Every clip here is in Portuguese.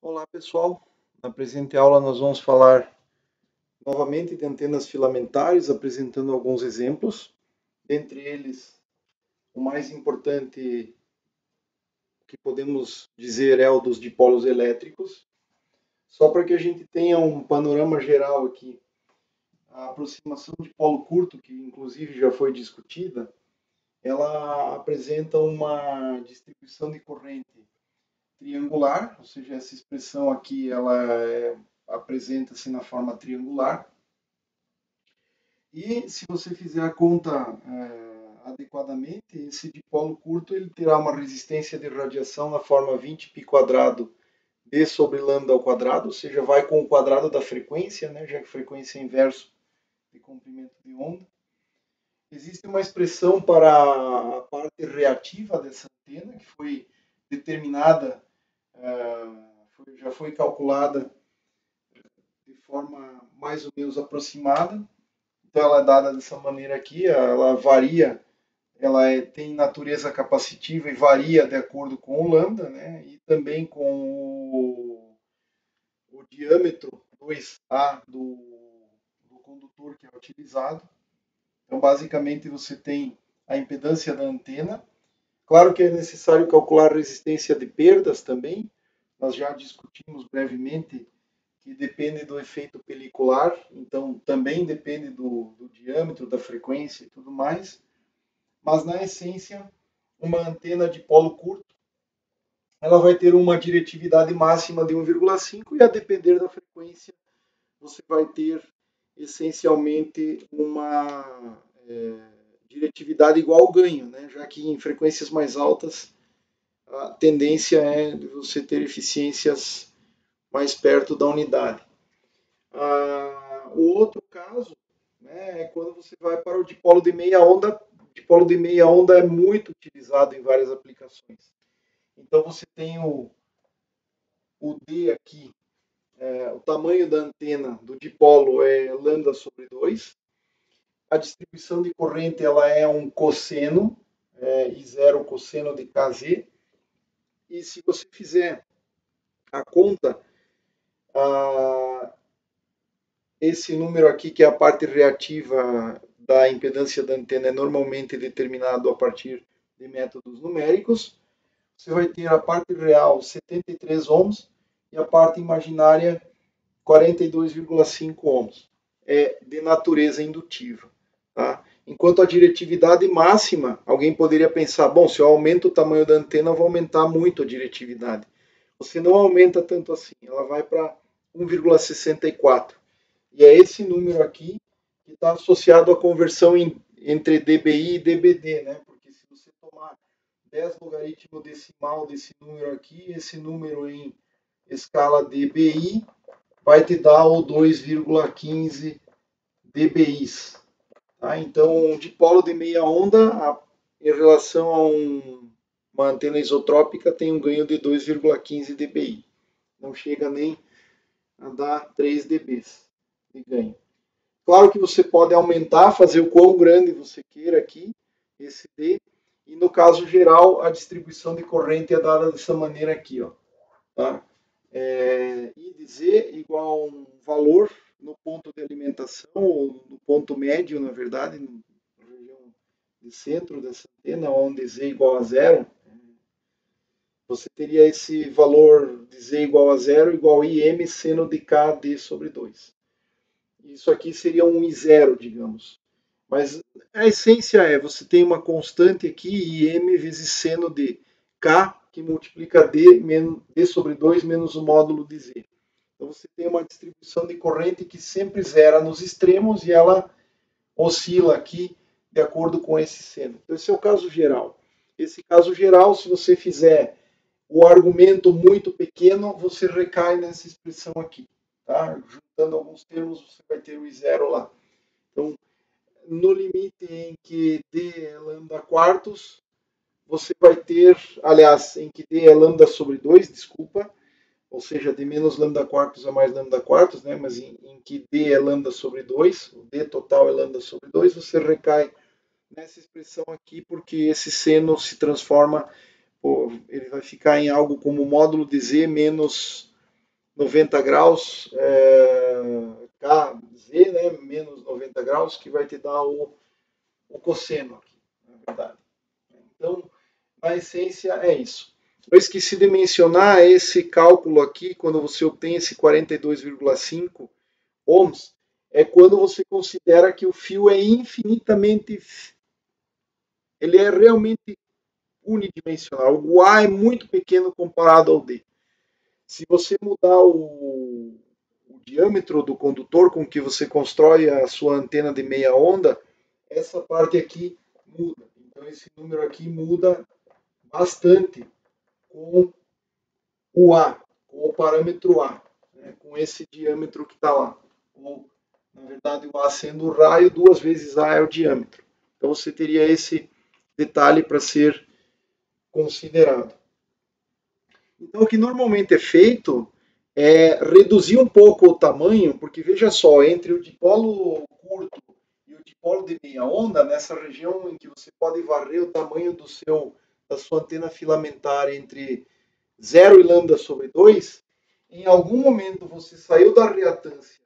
Olá pessoal, na presente aula nós vamos falar novamente de antenas filamentares, apresentando alguns exemplos. Dentre eles, o mais importante que podemos dizer é o dos dipolos elétricos. Só para que a gente tenha um panorama geral aqui, a aproximação de polo curto, que inclusive já foi discutida, ela apresenta uma distribuição de corrente triangular, ou seja, essa expressão aqui apresenta-se na forma triangular. E se você fizer a conta adequadamente, esse dipolo curto ele terá uma resistência de radiação na forma 20 π quadrado d sobre lambda ao quadrado, ou seja, vai com o quadrado da frequência, né, já que frequência é inverso de comprimento de onda. Existe uma expressão para a parte reativa dessa antena, que foi determinada, já foi calculada de forma mais ou menos aproximada. Então ela é dada dessa maneira aqui, ela varia, tem natureza capacitiva e varia de acordo com o lambda, né? E também com o diâmetro 2A do condutor que é utilizado. Então basicamente você tem a impedância da antena. Claro que é necessário calcular a resistência de perdas também. Nós já discutimos brevemente que depende do efeito pelicular, então também depende do diâmetro, da frequência e tudo mais. Mas na essência, uma antena de polo curto, ela vai ter uma diretividade máxima de 1,5 e a depender da frequência, você vai ter essencialmente uma diretividade igual ao ganho, né? Já que em frequências mais altas a tendência é de você ter eficiências mais perto da unidade. O outro caso, né, é quando você vai para o dipolo de meia onda. O dipolo de meia onda é muito utilizado em várias aplicações. Então você tem o D aqui, o tamanho da antena do dipolo é lambda sobre 2. A distribuição de corrente ela é um cosseno, I0 cosseno de Kz. E se você fizer a conta, esse número aqui, que é a parte reativa da impedância da antena, é normalmente determinado a partir de métodos numéricos. Você vai ter a parte real 73 ohms e a parte imaginária 42,5 ohms. É de natureza indutiva. Tá? Enquanto a diretividade máxima, alguém poderia pensar, bom, se eu aumento o tamanho da antena, eu vou aumentar muito a diretividade. Você não aumenta tanto assim, ela vai para 1,64. E é esse número aqui que está associado à conversão entre dBi e dBd, né? Porque se você tomar 10 logaritmo decimal desse número aqui, esse número em escala dBi vai te dar o 2,15 dBis. Tá? Então, um dipolo de meia onda, em relação a uma antena isotrópica, tem um ganho de 2,15 dBi. Não chega nem a dar 3 dBs de ganho. Claro que você pode aumentar, fazer o quão grande você queira aqui, esse D, e no caso geral, a distribuição de corrente é dada dessa maneira aqui, ó, tá? I de Z igual a um valor no ponto de alimentação, ou no ponto médio, na verdade, na região de centro dessa antena, onde Z igual a zero, você teria esse valor de Z igual a zero igual a IM seno de KD sobre 2. Isso aqui seria um I0, digamos. Mas a essência é, você tem uma constante aqui, IM vezes seno de K, que multiplica D, D sobre 2 menos o módulo de Z. Então você tem uma distribuição de corrente que sempre zera nos extremos e ela oscila aqui de acordo com esse seno. Então esse é o caso geral. Esse caso geral, se você fizer o argumento muito pequeno, você recai nessa expressão aqui. Tá? Juntando alguns termos, você vai ter o I0 lá. Então, no limite em que D é lambda quartos, você vai ter, aliás, em que D é lambda sobre 2, desculpa, ou seja, D menos lambda quartos é mais lambda quartos, né? Mas em que D é lambda sobre 2, o D total é lambda sobre 2, você recai nessa expressão aqui, porque esse seno se transforma, ele vai ficar em algo como módulo de Z menos 90 graus, KZ, né, menos 90 graus, que vai te dar o cosseno aqui, na verdade. Então, na essência, é isso. Eu esqueci de mencionar esse cálculo aqui, quando você obtém esse 42,5 ohms, é quando você considera que o fio é infinitamente, ele é realmente unidimensional. O A é muito pequeno comparado ao D. Se você mudar o diâmetro do condutor com que você constrói a sua antena de meia onda, essa parte aqui muda. Então esse número aqui muda bastante com o A, com o parâmetro A, né, com esse diâmetro que está lá. Ou, na verdade, o A sendo o raio, 2 vezes A é o diâmetro. Então você teria esse detalhe para ser considerado. Então, o que normalmente é feito é reduzir um pouco o tamanho, porque veja só, entre o dipolo curto e o dipolo de meia onda, nessa região em que você pode varrer o tamanho da sua antena filamentar entre 0 e lambda sobre 2, em algum momento você saiu da reatância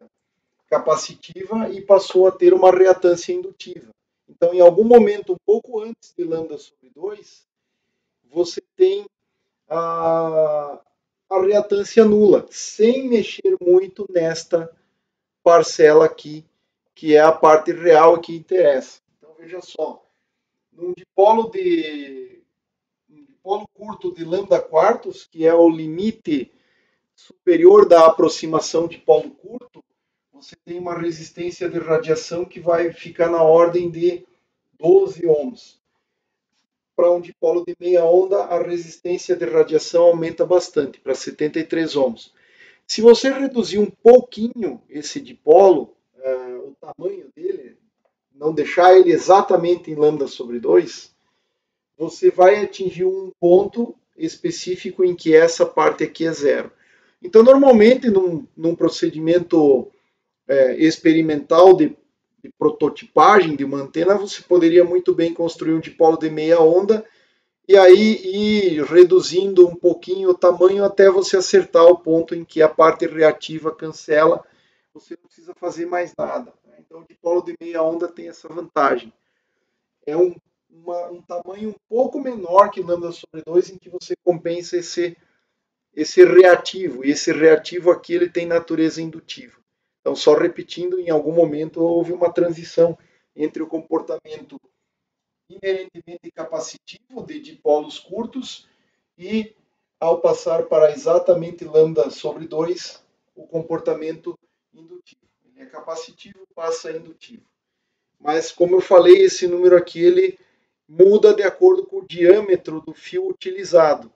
capacitiva e passou a ter uma reatância indutiva. Então, em algum momento, um pouco antes de lambda sobre 2, você tem a, a reatância nula, sem mexer muito nesta parcela aqui, que é a parte real que interessa. Então, veja só, num dipolo curto de lambda quartos, que é o limite superior da aproximação de polo curto, você tem uma resistência de radiação que vai ficar na ordem de 12 ohms. Para um dipolo de meia onda, a resistência de radiação aumenta bastante, para 73 ohms. Se você reduzir um pouquinho esse dipolo, o tamanho dele, não deixar ele exatamente em lambda sobre 2, você vai atingir um ponto específico em que essa parte aqui é zero. Então, normalmente, num procedimento experimental de prototipagem de uma antena, você poderia muito bem construir um dipolo de meia onda e aí ir reduzindo um pouquinho o tamanho até você acertar o ponto em que a parte reativa cancela, você não precisa fazer mais nada. Então, o dipolo de meia onda tem essa vantagem. É um tamanho um pouco menor que lambda sobre 2, em que você compensa esse reativo, e esse reativo aqui ele tem natureza indutiva. Então, só repetindo, em algum momento houve uma transição entre o comportamento inerentemente capacitivo de dipolos curtos e, ao passar para exatamente lambda sobre 2, o comportamento indutivo. Ele é capacitivo, passa a indutivo. Mas, como eu falei, esse número aqui ele muda de acordo com o diâmetro do fio utilizado.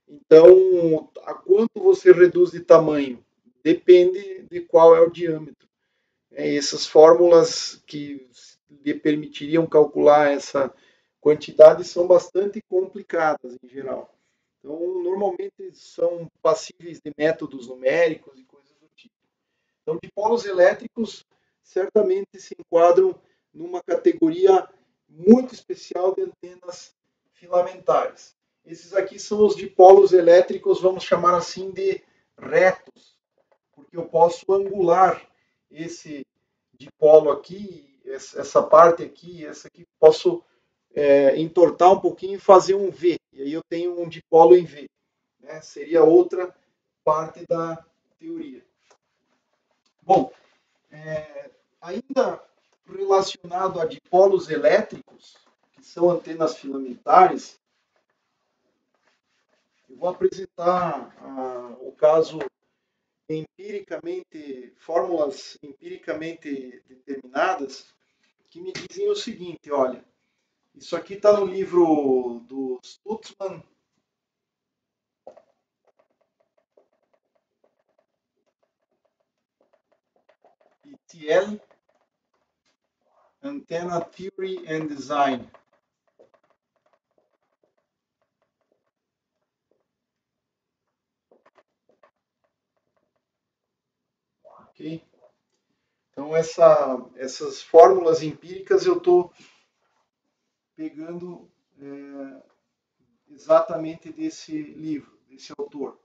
Então, a quanto você reduz de tamanho? Depende de qual é o diâmetro. Essas fórmulas que lhe permitiriam calcular essa quantidade são bastante complicadas em geral. Então, normalmente são passíveis de métodos numéricos e coisas do tipo. Então, dipolos elétricos certamente se enquadram numa categoria muito especial de antenas filamentares. Esses aqui são os dipolos elétricos, vamos chamar assim de retos, porque eu posso angular esse dipolo aqui, essa parte aqui, essa aqui, posso entortar um pouquinho e fazer um V, e aí eu tenho um dipolo em V. Né? Seria outra parte da teoria. Bom, ainda relacionado a dipolos elétricos, que são antenas filamentares, eu vou apresentar o caso empiricamente, fórmulas empiricamente determinadas, que me dizem o seguinte, olha, isso aqui está no livro do Stutzman e Thiel, Antenna Theory and Design. Ok? Então, essas fórmulas empíricas eu estou pegando exatamente desse livro, desse autor.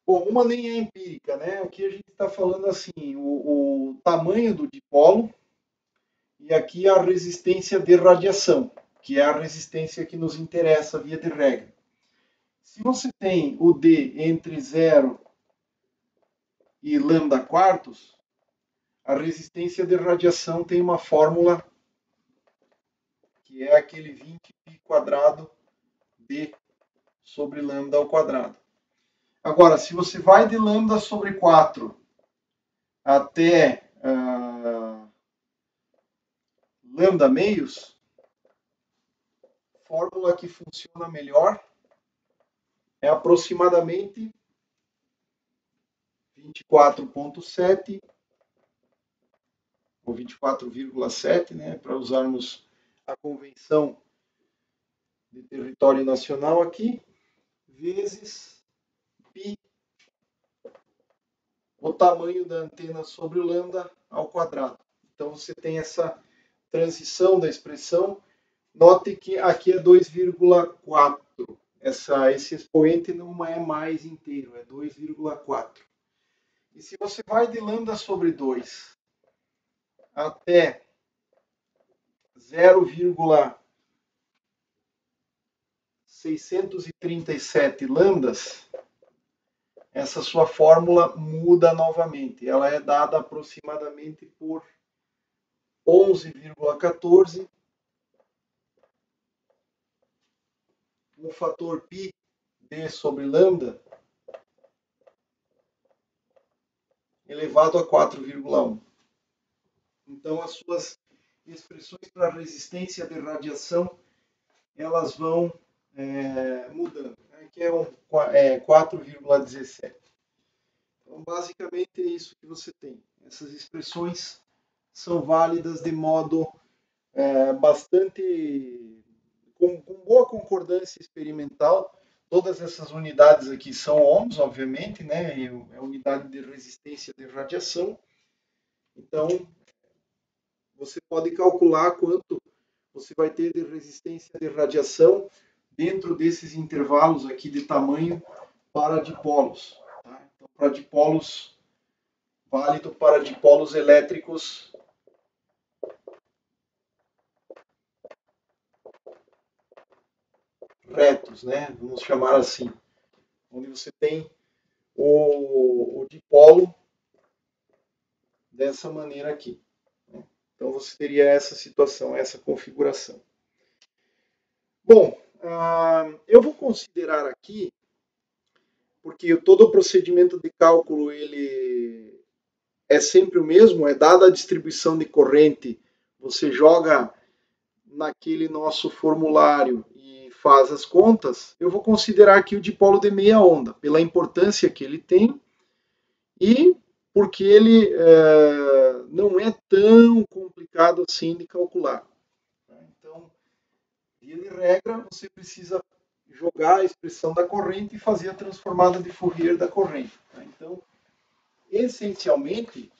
Bom, uma nem é empírica, né? Aqui a gente está falando assim, o tamanho do dipolo e aqui a resistência de radiação, que é a resistência que nos interessa via de regra. Se você tem o D entre 0 e lambda quartos, a resistência de radiação tem uma fórmula que é aquele 20π quadrado D sobre lambda ao quadrado. Agora, se você vai de lambda sobre 4 até lambda meios, fórmula que funciona melhor é aproximadamente 24,7 ou 24,7, né, para usarmos a convenção de território nacional aqui, vezes π, o tamanho da antena sobre o lambda ao quadrado. Então você tem essa transição da expressão. Note que aqui é 2,4. Esse expoente não é mais inteiro, é 2,4. E se você vai de lambda sobre 2 até 0,637 lambdas, essa sua fórmula muda novamente. Ela é dada aproximadamente por 11,14, um fator π d sobre lambda elevado a 4,1. Então, as suas expressões para resistência de radiação, elas vão mudando. Aqui é 4,17. Então, basicamente é isso que você tem. Essas expressões são válidas de modo bastante com boa concordância experimental. Todas essas unidades aqui são ohms, obviamente, né? É unidade de resistência de radiação. Então, você pode calcular quanto você vai ter de resistência de radiação dentro desses intervalos aqui de tamanho para dipolos. Tá? Então, para dipolos, válido para dipolos elétricos retos, né? Vamos chamar assim, onde você tem o dipolo dessa maneira aqui. Né? Então você teria essa situação, essa configuração. Bom, eu vou considerar aqui, porque todo o procedimento de cálculo ele é sempre o mesmo, é dada a distribuição de corrente, você joga naquele nosso formulário e faz as contas, eu vou considerar aqui o dipolo de meia onda, pela importância que ele tem e porque ele não é tão complicado assim de calcular. Então, via de regra, você precisa jogar a expressão da corrente e fazer a transformada de Fourier da corrente. Então, essencialmente,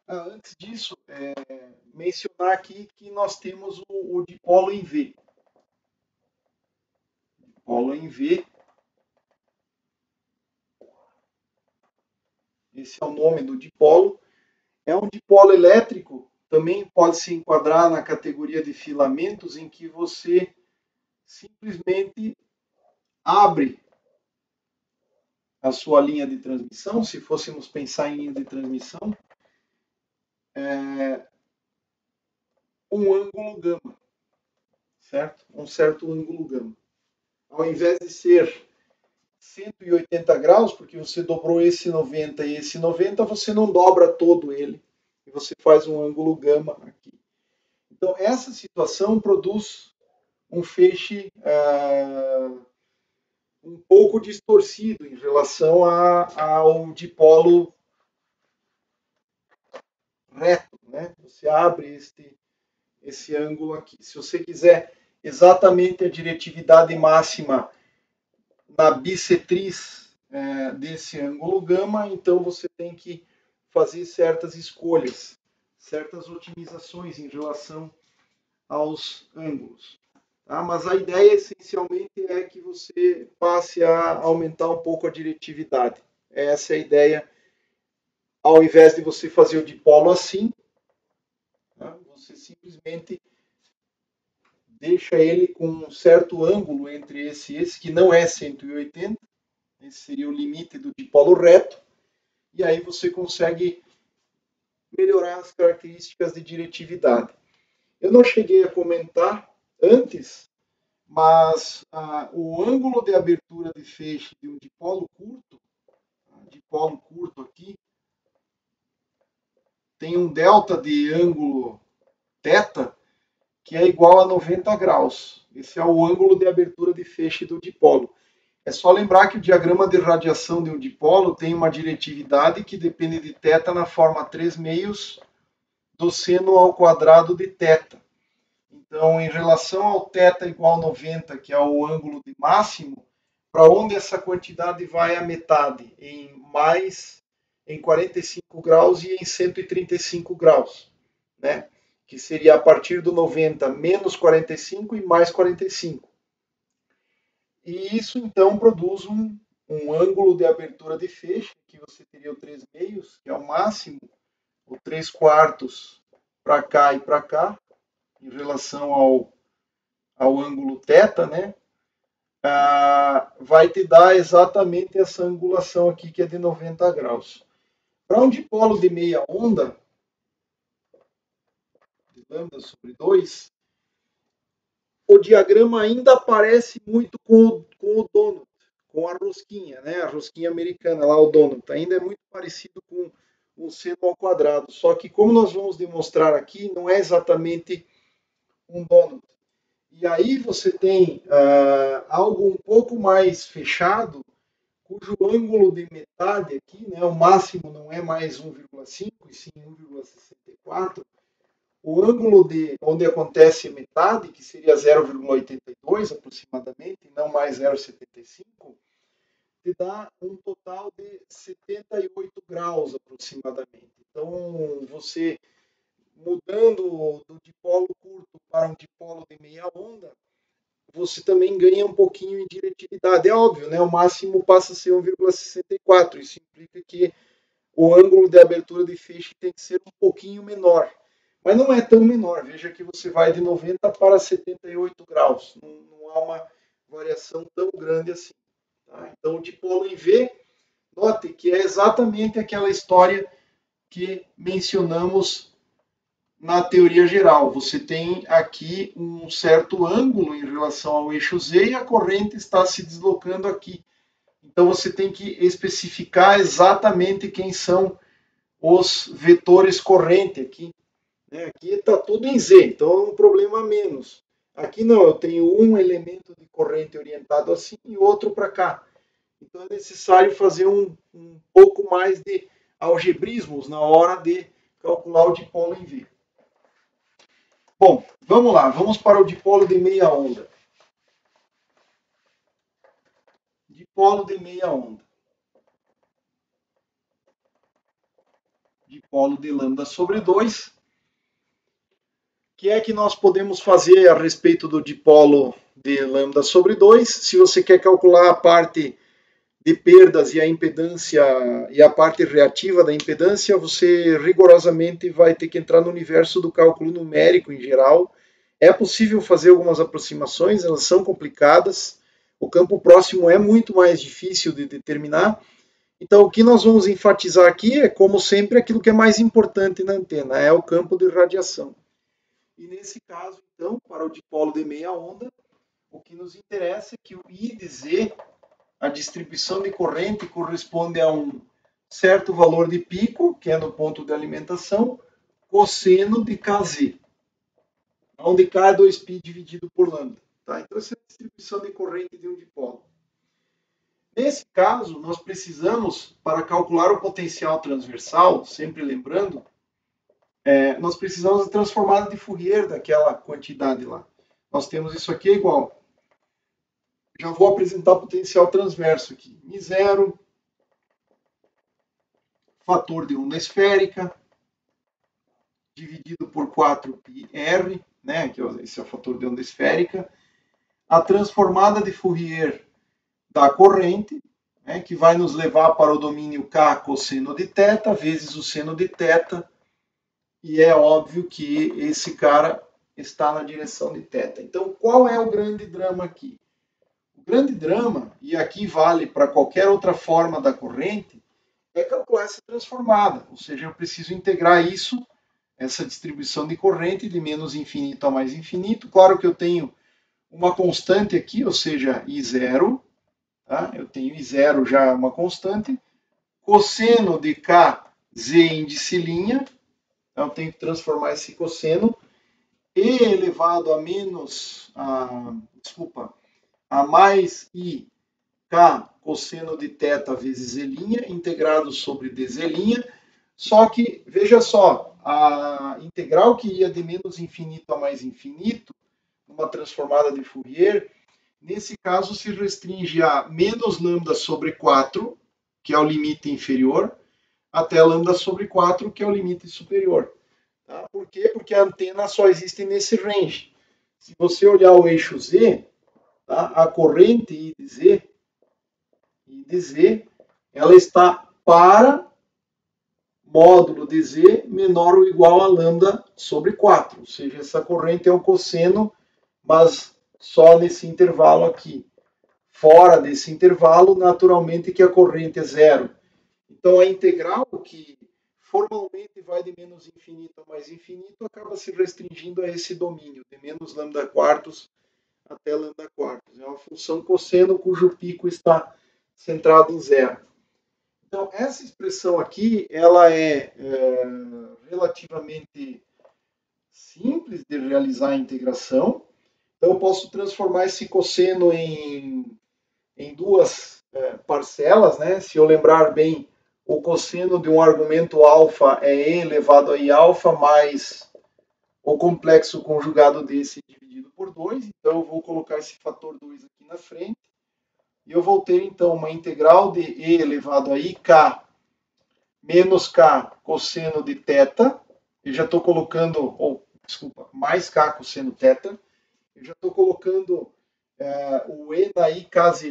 antes disso, mencionar aqui que nós temos o dipolo em V. Dipolo em V. Esse é o nome do dipolo. É um dipolo elétrico, também pode se enquadrar na categoria de filamentos, em que você simplesmente abre a sua linha de transmissão, se fôssemos pensar em linha de transmissão, um ângulo gama, certo? Um certo ângulo gama. Ao invés de ser 180 graus, porque você dobrou esse 90 e esse 90, você não dobra todo ele, e você faz um ângulo gama aqui. Então, essa situação produz um feixe um pouco distorcido em relação ao dipolo reto, né? Você abre esse ângulo aqui. Se você quiser exatamente a diretividade máxima na bissetriz desse ângulo gama, então você tem que fazer certas escolhas, certas otimizações em relação aos ângulos. Tá? Mas a ideia essencialmente é que você passe a aumentar um pouco a diretividade. Essa é a ideia. Ao invés de você fazer o dipolo assim, tá? Você simplesmente deixa ele com um certo ângulo entre esse e esse, que não é 180. Esse seria o limite do dipolo reto. E aí você consegue melhorar as características de diretividade. Eu não cheguei a comentar antes, mas o ângulo de abertura de feixe de um dipolo curto aqui, tem um delta de ângulo θ que é igual a 90 graus. Esse é o ângulo de abertura de feixe do dipolo. É só lembrar que o diagrama de radiação de um dipolo tem uma diretividade que depende de θ na forma 3/2 do seno ao quadrado de θ. Então, em relação ao θ igual a 90, que é o ângulo de máximo, para onde essa quantidade vai a metade? Em 45 graus e em 135 graus, né? Que seria a partir do 90 menos 45 e mais 45. E isso, então, produz um ângulo de abertura de feixe, que você teria o 3/2, que é o máximo, o 3/4 para cá e para cá, em relação ao ângulo θ, né? Vai te dar exatamente essa angulação aqui, que é de 90 graus. Para um dipolo de meia onda, de lambda sobre 2, o diagrama ainda aparece muito com o donut, com a rosquinha, né? A rosquinha americana, lá o donut. Ainda é muito parecido com o seno ao quadrado. Só que, como nós vamos demonstrar aqui, não é exatamente um donut. E aí você tem algo um pouco mais fechado, cujo ângulo de metade aqui, né, o máximo não é mais 1,5, e sim 1,64. O ângulo de onde acontece metade, que seria 0,82 aproximadamente, não mais 0,75, te dá um total de 78 graus aproximadamente. Então, você mudando do dipolo curto para um dipolo de meia onda, você também ganha um pouquinho em diretividade. É óbvio, né? O máximo passa a ser 1,64. Isso implica que o ângulo de abertura de feixe tem que ser um pouquinho menor. Mas não é tão menor. Veja que você vai de 90 para 78 graus. Não há uma variação tão grande assim. Tá? Então, o dipolo em V, note que é exatamente aquela história que mencionamos na teoria geral. Você tem aqui um certo ângulo em relação ao eixo Z e a corrente está se deslocando aqui. Então você tem que especificar exatamente quem são os vetores corrente aqui. Aqui está tudo em Z, então é um problema a menos. Aqui não, eu tenho um elemento de corrente orientado assim e outro para cá. Então é necessário fazer um pouco mais de algebrismos na hora de calcular o dipolo em V. Bom, vamos lá, vamos para o dipolo de meia onda. Dipolo de meia onda. Dipolo de lambda sobre 2. O que é que nós podemos fazer a respeito do dipolo de lambda sobre 2? Se você quer calcular a parte de perdas e a impedância e a parte reativa da impedância, você rigorosamente vai ter que entrar no universo do cálculo numérico em geral. É possível fazer algumas aproximações, elas são complicadas. O campo próximo é muito mais difícil de determinar. Então, o que nós vamos enfatizar aqui é, como sempre, aquilo que é mais importante na antena, é o campo de radiação. E nesse caso, então, para o dipolo de meia onda, o que nos interessa é que o I de Z, a distribuição de corrente, corresponde a um certo valor de pico, que é no ponto de alimentação, cosseno de Kz, onde K é 2π dividido por lambda. Tá? Então, essa é a distribuição de corrente de um dipolo. Nesse caso, nós precisamos, para calcular o potencial transversal, sempre lembrando, nós precisamos da transformada de Fourier daquela quantidade lá. Nós temos isso aqui igual. Já vou apresentar o potencial transverso aqui. Mi0, fator de onda esférica, dividido por 4πr, né? Esse é o fator de onda esférica. A transformada de Fourier da corrente, né, que vai nos levar para o domínio K cosseno de θ vezes o seno de θ, e é óbvio que esse cara está na direção de θ. Então, qual é o grande drama aqui? O grande drama, e aqui vale para qualquer outra forma da corrente, é calcular essa transformada, ou seja, eu preciso integrar isso, essa distribuição de corrente de menos infinito a mais infinito. Claro que eu tenho uma constante aqui, ou seja, I0, tá? Eu tenho I0 já uma constante, cosseno de K, Z índice linha, então eu tenho que transformar esse cosseno, E elevado a menos, a mais I, K cosseno de θ vezes Z', integrado sobre dZ', só que, veja só, a integral que ia de menos infinito a mais infinito, numa transformada de Fourier, nesse caso se restringe a menos lambda sobre 4, que é o limite inferior, até lambda sobre 4, que é o limite superior. Tá? Por quê? Porque a antena só existe nesse range. Se você olhar o eixo Z, tá? A corrente I de Z, ela está para módulo de Z menor ou igual a lambda sobre 4. Ou seja, essa corrente é um cosseno, mas só nesse intervalo aqui. Fora desse intervalo, naturalmente que a corrente é zero. Então, a integral que formalmente vai de menos infinito a mais infinito acaba se restringindo a esse domínio, de menos lambda quartos até lambda quartos. É uma função cosseno cujo pico está centrado em zero. Então, essa expressão aqui, ela é relativamente simples de realizar a integração. Então, eu posso transformar esse cosseno em duas parcelas, né? Se eu lembrar bem, o cosseno de um argumento alfa é e elevado a i alfa mais o complexo conjugado desse dividido por 2. Então, eu vou colocar esse fator 2 aqui na frente. E eu vou ter, então, uma integral de e elevado a ik menos k cosseno de θ. Eu já estou colocando, mais k cosseno θ. Eu já estou colocando o e na i kz',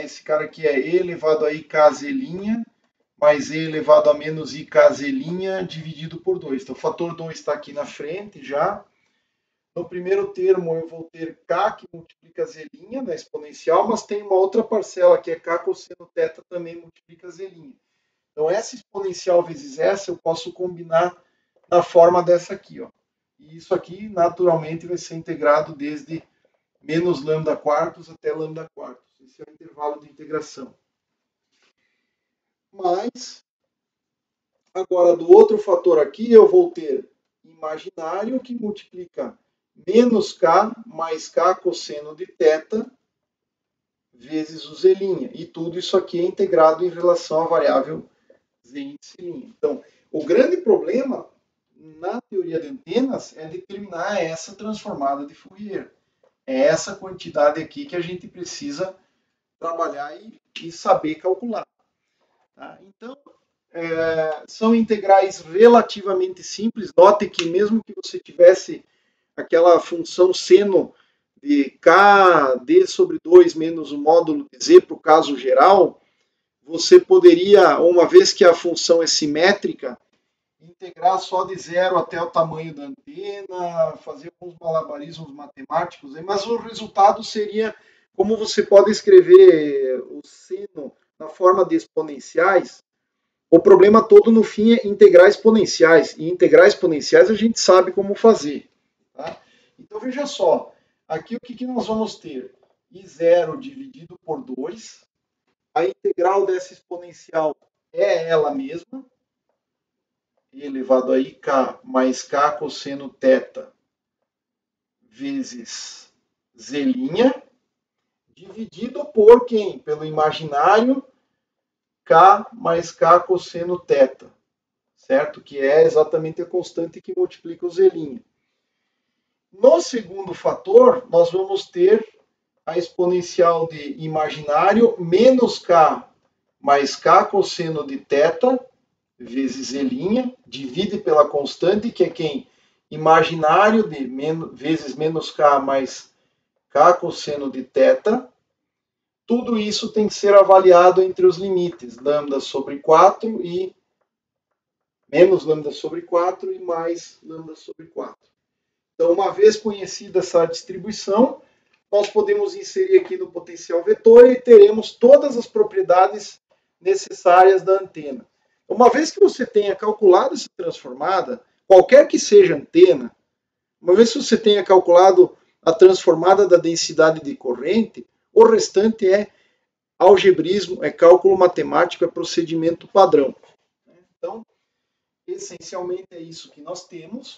esse cara aqui é e elevado a i kz' mais e elevado a menos i kz' dividido por 2. Então, o fator 2 está aqui na frente já. No primeiro termo, eu vou ter k que multiplica z' na exponencial, mas tem uma outra parcela que é k cosseno θ também multiplica z'. Então, essa exponencial vezes essa eu posso combinar na forma dessa aqui. Ó. E isso aqui, naturalmente, vai ser integrado desde menos lambda quartos até lambda quartos. Esse é o intervalo de integração. Mas, agora, do outro fator aqui, eu vou ter imaginário que multiplica menos k mais k cosseno de θ vezes o z'. E tudo isso aqui é integrado em relação à variável z índice'. Então, o grande problema na teoria de antenas é determinar essa transformada de Fourier. É essa quantidade aqui que a gente precisa trabalhar e saber calcular. Tá? Então, são integrais relativamente simples. Note que mesmo que você tivesse aquela função seno de k d sobre 2 menos o módulo de z para o caso geral, você poderia, uma vez que a função é simétrica, integrar só de 0 até o tamanho da antena, fazer alguns malabarismos matemáticos, mas o resultado seria, como você pode escrever o seno na forma de exponenciais, o problema todo no fim é integrar exponenciais. E integrar exponenciais a gente sabe como fazer. Tá? Então veja só, aqui o que nós vamos ter? I0 dividido por 2. A integral dessa exponencial é ela mesma, e elevado a ik mais k cosseno θ vezes z', dividido por quem? Pelo imaginário k mais k cosseno θ, certo? Que é exatamente a constante que multiplica o z'. No segundo fator, nós vamos ter a exponencial de imaginário menos k mais k cosseno de θ vezes z', divide pela constante, que é quem? Imaginário de vezes menos k mais k cosseno de θ, tudo isso tem que ser avaliado entre os limites, lambda sobre 4 e menos lambda sobre 4 e mais lambda sobre 4. Então, uma vez conhecida essa distribuição, nós podemos inserir aqui no potencial vetor e teremos todas as propriedades necessárias da antena. Uma vez que você tenha calculado essa transformada, qualquer que seja a antena, uma vez que você tenha calculado a transformada da densidade de corrente, o restante é algebrismo, é cálculo matemático, é procedimento padrão. Então, essencialmente é isso que nós temos.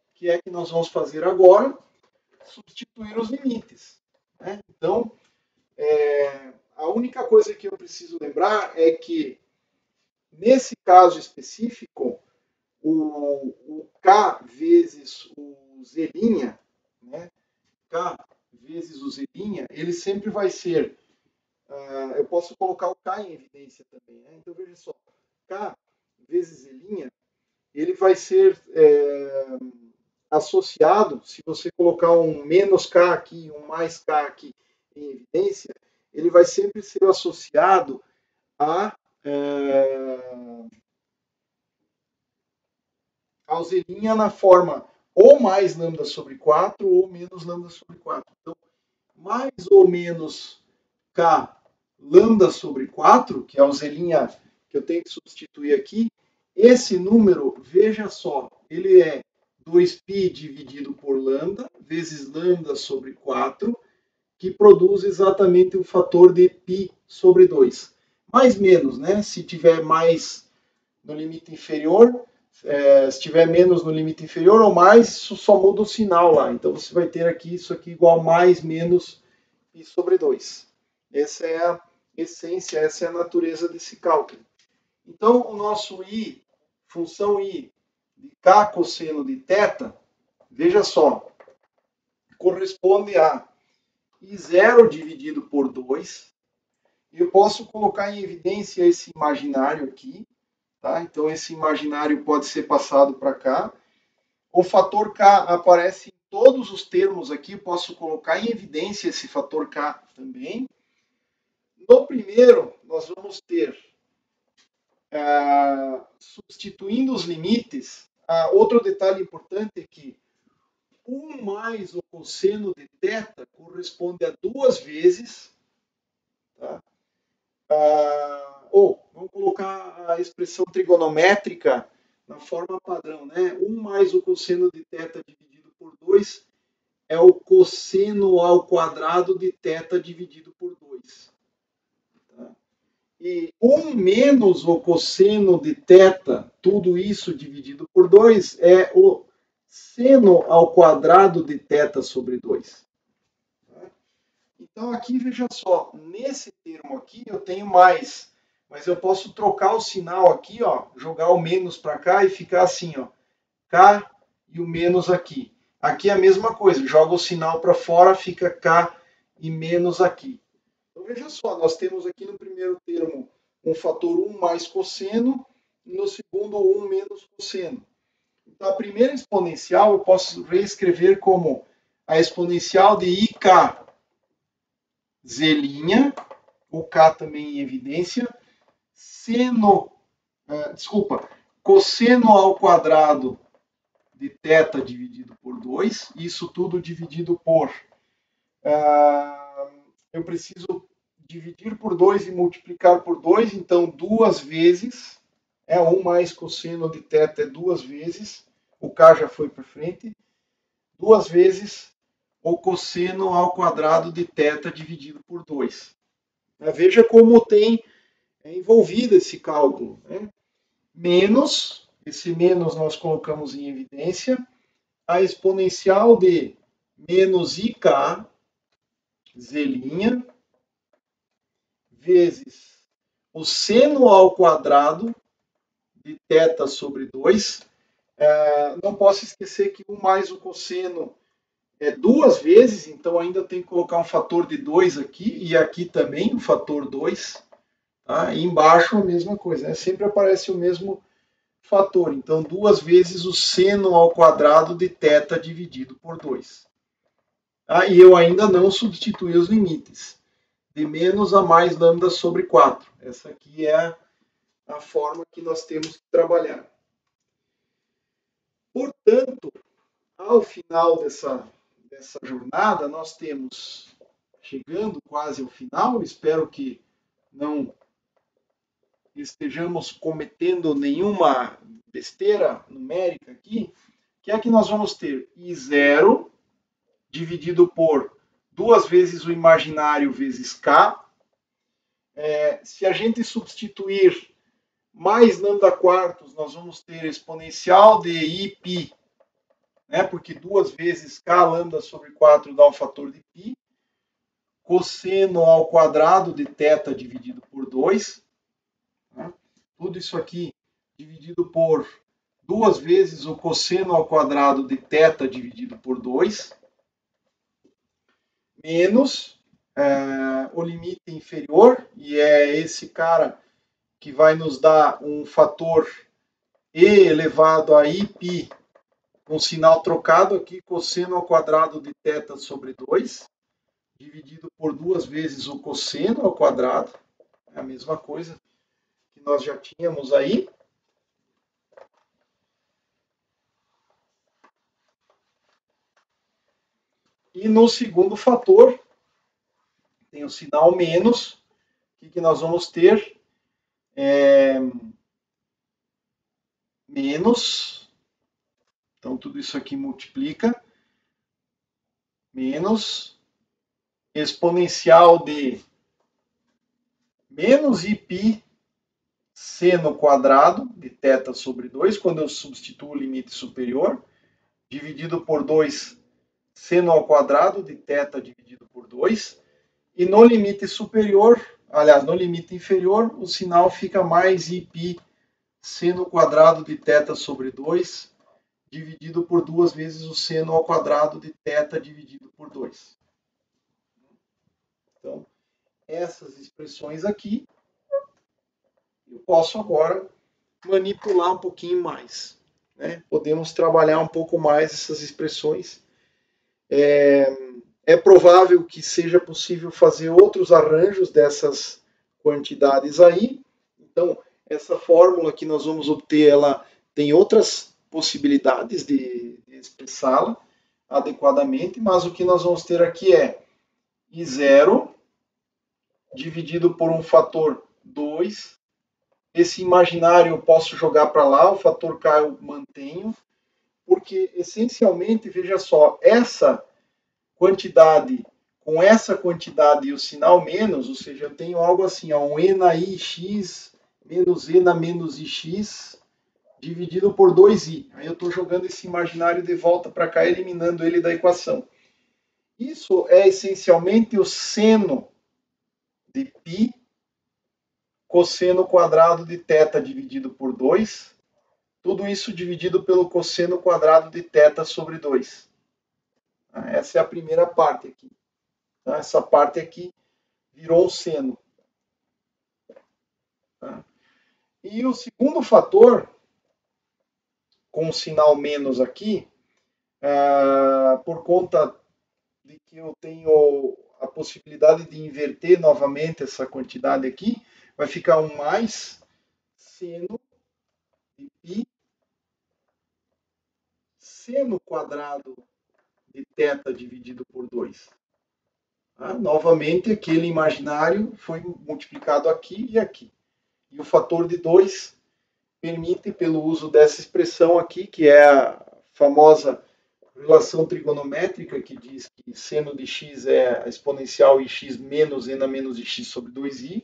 O que é que nós vamos fazer agora? Substituir os limites. Então, a única coisa que eu preciso lembrar é que, nesse caso específico, o K vezes o Z', né? K vezes o Z', ele sempre vai ser... eu posso colocar o K em evidência também. Né? Então, veja só. K vezes Z', ele vai ser associado, se você colocar um menos K aqui, um mais K aqui em evidência, ele vai sempre ser associado ao Z' na forma ou mais lambda sobre 4 ou menos lambda sobre 4. Então, mais ou menos K lambda sobre 4, que é o Z' que eu tenho que substituir aqui, esse número, veja só, ele é 2π dividido por lambda, vezes lambda sobre 4, que produz exatamente o fator de π sobre 2. Mais menos, né? Se tiver mais no limite inferior, se tiver menos no limite inferior ou mais, isso só muda o sinal lá. Então você vai ter aqui isso aqui igual a mais menos π sobre 2. Essa é a essência, essa é a natureza desse cálculo. Então o nosso I, função I de K cosseno de θ, veja só, corresponde a I0 dividido por 2. Eu posso colocar em evidência esse imaginário aqui. Tá? Então, esse imaginário pode ser passado para cá. O fator K aparece em todos os termos aqui. Posso colocar em evidência esse fator K também. No primeiro, nós vamos ter, substituindo os limites, outro detalhe importante é que 1 mais o cosseno de θ corresponde a 2 vezes, tá? Vamos colocar a expressão trigonométrica na forma padrão, né? 1 mais o cosseno de θ dividido por 2 é o cosseno ao quadrado de θ dividido por 2. Tá? E 1 menos o cosseno de θ, tudo isso dividido por 2, é o seno ao quadrado de θ sobre 2. Então, aqui, veja só, nesse termo aqui eu tenho mais, mas eu posso trocar o sinal aqui, ó, jogar o menos para cá e ficar assim, ó, K e o menos aqui. Aqui é a mesma coisa, joga o sinal para fora, fica K e menos aqui. Então, veja só, nós temos aqui no primeiro termo um fator 1 mais cosseno, e no segundo 1 menos cosseno. Então, a primeira exponencial eu posso reescrever como a exponencial de IK Z', o K também em evidência, cosseno ao quadrado de θ dividido por 2, isso tudo dividido por... eu preciso dividir por 2 e multiplicar por 2, então 2 vezes, 1 mais cosseno de θ é 2 vezes, o K já foi para frente, 2 vezes o cosseno ao quadrado de θ dividido por 2. Veja como tem envolvido esse cálculo. Né? Menos, esse menos nós colocamos em evidência, a exponencial de menos IK Z' vezes o seno ao quadrado de θ sobre 2. Não posso esquecer que 1 mais o cosseno é 2 vezes, então ainda tem que colocar um fator de 2 aqui, e aqui também um fator 2. Tá? E embaixo a mesma coisa, né? Sempre aparece o mesmo fator. Então, 2 vezes o seno ao quadrado de θ dividido por 2. E eu ainda não substituí os limites. De menos a mais lambda sobre 4. Essa aqui é a forma que nós temos que trabalhar. Portanto, ao final dessa jornada, nós temos, chegando quase ao final, espero que não estejamos cometendo nenhuma besteira numérica aqui, que é que nós vamos ter I0 dividido por 2 vezes o imaginário vezes K. Se a gente substituir mais lambda quartos, nós vamos ter exponencial de IΠ, né? Porque 2 vezes K lambda sobre 4 dá o fator de π. Cosseno ao quadrado de θ dividido por 2. Né? Tudo isso aqui dividido por 2 vezes o cosseno ao quadrado de θ dividido por 2. Menos o limite inferior, e é esse cara que vai nos dar um fator e elevado a IΠ com sinal trocado aqui, cosseno ao quadrado de θ sobre 2, dividido por 2 vezes o cosseno ao quadrado, é a mesma coisa que nós já tínhamos aí. E no segundo fator, tem o sinal menos, o que nós vamos ter? Menos, então tudo isso aqui multiplica, menos exponencial de menos IΠ seno quadrado de θ sobre 2, quando eu substituo o limite superior, dividido por 2 seno ao quadrado de θ dividido por 2. E no limite superior, aliás, no limite inferior, o sinal fica mais IΠ seno quadrado de θ sobre 2, dividido por 2 vezes o seno ao quadrado de θ dividido por 2. Então, essas expressões aqui, eu posso agora manipular um pouquinho mais. Né? Podemos trabalhar um pouco mais essas expressões. É provável que seja possível fazer outros arranjos dessas quantidades aí. Então, essa fórmula que nós vamos obter, ela tem outras possibilidades de expressá-la adequadamente, mas o que nós vamos ter aqui é I0 dividido por um fator 2. Esse imaginário eu posso jogar para lá, o fator K eu mantenho, porque essencialmente, veja só, essa quantidade com essa quantidade e o sinal menos, ou seja, eu tenho algo assim, ó, um E na IX menos E na menos IX dividido por 2i. Aí eu estou jogando esse imaginário de volta para cá, eliminando ele da equação. Isso é essencialmente o seno de π cosseno quadrado de θ dividido por 2. Tudo isso dividido pelo cosseno quadrado de θ sobre 2. Essa é a primeira parte aqui. Essa parte aqui virou um seno. E o segundo fator, com o sinal menos aqui, por conta de que eu tenho a possibilidade de inverter novamente essa quantidade aqui, vai ficar um mais seno de π seno quadrado de θ dividido por 2. Novamente, aquele imaginário foi multiplicado aqui e aqui. E o fator de 2 permite, pelo uso dessa expressão aqui, que é a famosa relação trigonométrica, que diz que seno de x é a exponencial ix menos e na menos x sobre 2i.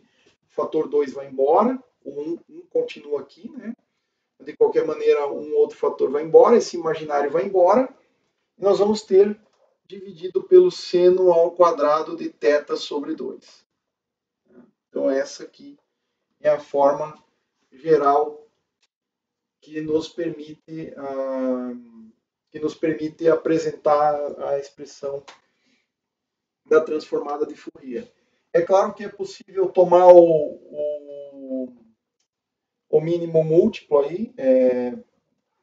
O fator 2 vai embora, o 1 continua aqui, né? De qualquer maneira, um outro fator vai embora, esse imaginário vai embora, e nós vamos ter dividido pelo seno ao quadrado de θ sobre 2. Então, essa aqui é a forma geral que nos permite apresentar a expressão da transformada de Fourier. É claro que é possível tomar o mínimo múltiplo aí,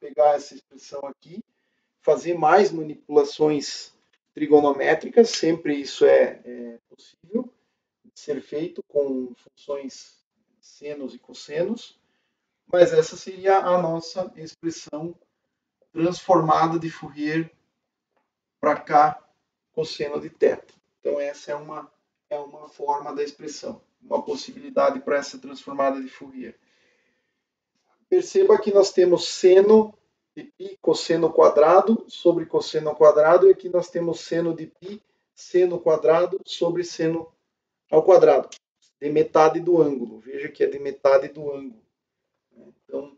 pegar essa expressão aqui, fazer mais manipulações trigonométricas, sempre isso é possível de ser feito com funções senos e cossenos, mas essa seria a nossa expressão transformada de Fourier para K cosseno de θ. Então essa é uma forma da expressão, uma possibilidade para essa transformada de Fourier. Perceba que nós temos seno de π cosseno quadrado sobre cosseno quadrado, e aqui nós temos seno de π seno quadrado sobre seno ao quadrado, de metade do ângulo. Veja que é de metade do ângulo. Então,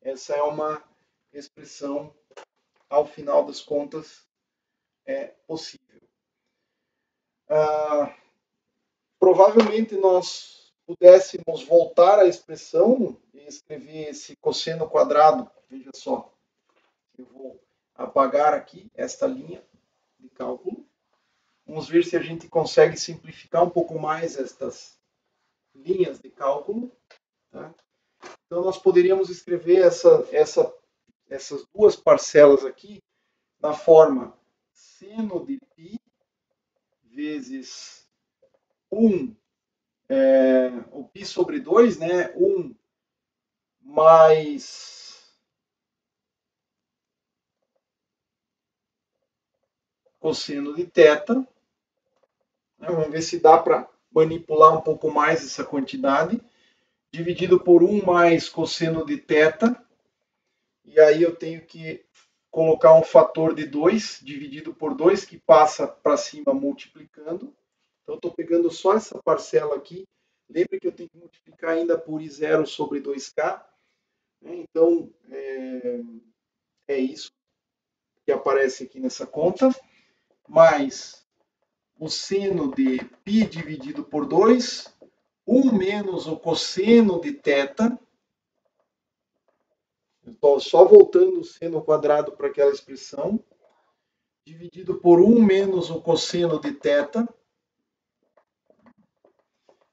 essa é uma expressão, ao final das contas, possível. Provavelmente nós pudéssemos voltar à expressão e escrever esse cosseno quadrado. Veja só, eu vou apagar aqui esta linha de cálculo. Vamos ver se a gente consegue simplificar um pouco mais estas linhas de cálculo. Tá? Então, nós poderíamos escrever essas duas parcelas aqui na forma seno de π vezes 1, o π sobre 2, né? 1 mais cosseno de θ. Vamos ver se dá para manipular um pouco mais essa quantidade. Dividido por 1 mais cosseno de θ. E aí eu tenho que colocar um fator de 2, dividido por 2, que passa para cima multiplicando. Então, estou pegando só essa parcela aqui. Lembre que eu tenho que multiplicar ainda por I0 sobre 2K. Então, é isso que aparece aqui nessa conta. Mais o seno de π dividido por 2. 1 menos o cosseno de θ. Estou só voltando o seno quadrado para aquela expressão. Dividido por 1 menos o cosseno de θ.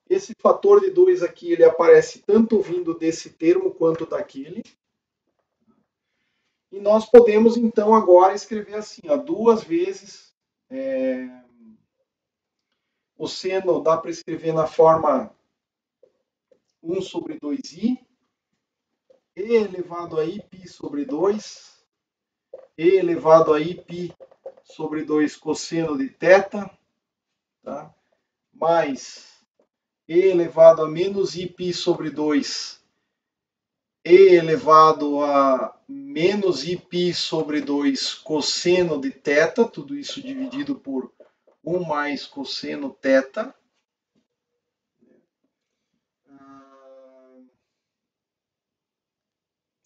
Esse fator de 2 aqui, ele aparece tanto vindo desse termo quanto daquele. E nós podemos, então, agora escrever assim, ó, 2 vezes o seno, dá para escrever na forma 1 sobre 2i, e elevado a i π sobre 2, e elevado a i π sobre 2 cosseno de θ, tá? Mais e elevado a menos iπ sobre 2, e elevado a menos iπ sobre 2 cosseno de θ, tudo isso dividido por 1 mais cosseno θ.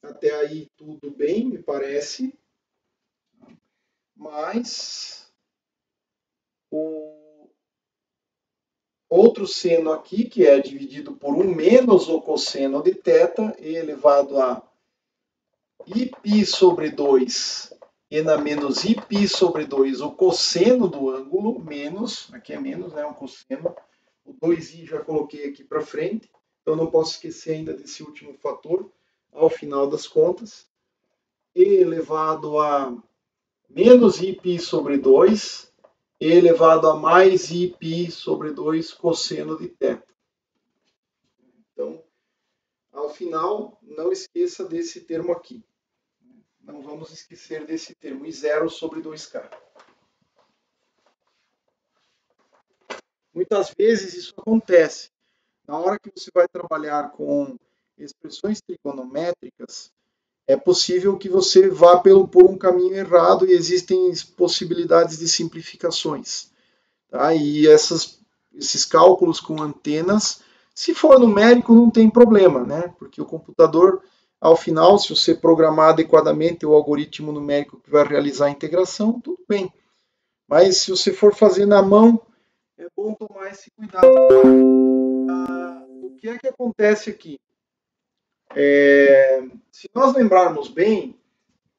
Até aí tudo bem, me parece. Mas o outro seno aqui, que é dividido por 1 menos o cosseno de θ, e elevado a iπ sobre 2 e na menos iπ sobre 2 o cosseno do ângulo, menos, aqui é menos, né, um cosseno, o 2i já coloquei aqui para frente, então não posso esquecer ainda desse último fator, ao final das contas, e elevado a menos iπ sobre 2, e elevado a mais iπ sobre 2 cosseno de θ. Então, ao final, não esqueça desse termo aqui. Não vamos esquecer desse termo, I0 sobre 2K. Muitas vezes isso acontece. Na hora que você vai trabalhar com expressões trigonométricas, é possível que você vá por um caminho errado e existem possibilidades de simplificações. Tá? E esses cálculos com antenas, se for numérico, não tem problema, né? Porque o computador, ao final, se você programar adequadamente o algoritmo numérico que vai realizar a integração, tudo bem. Mas se você for fazer na mão, é bom tomar esse cuidado. O que é que acontece aqui? Se nós lembrarmos bem,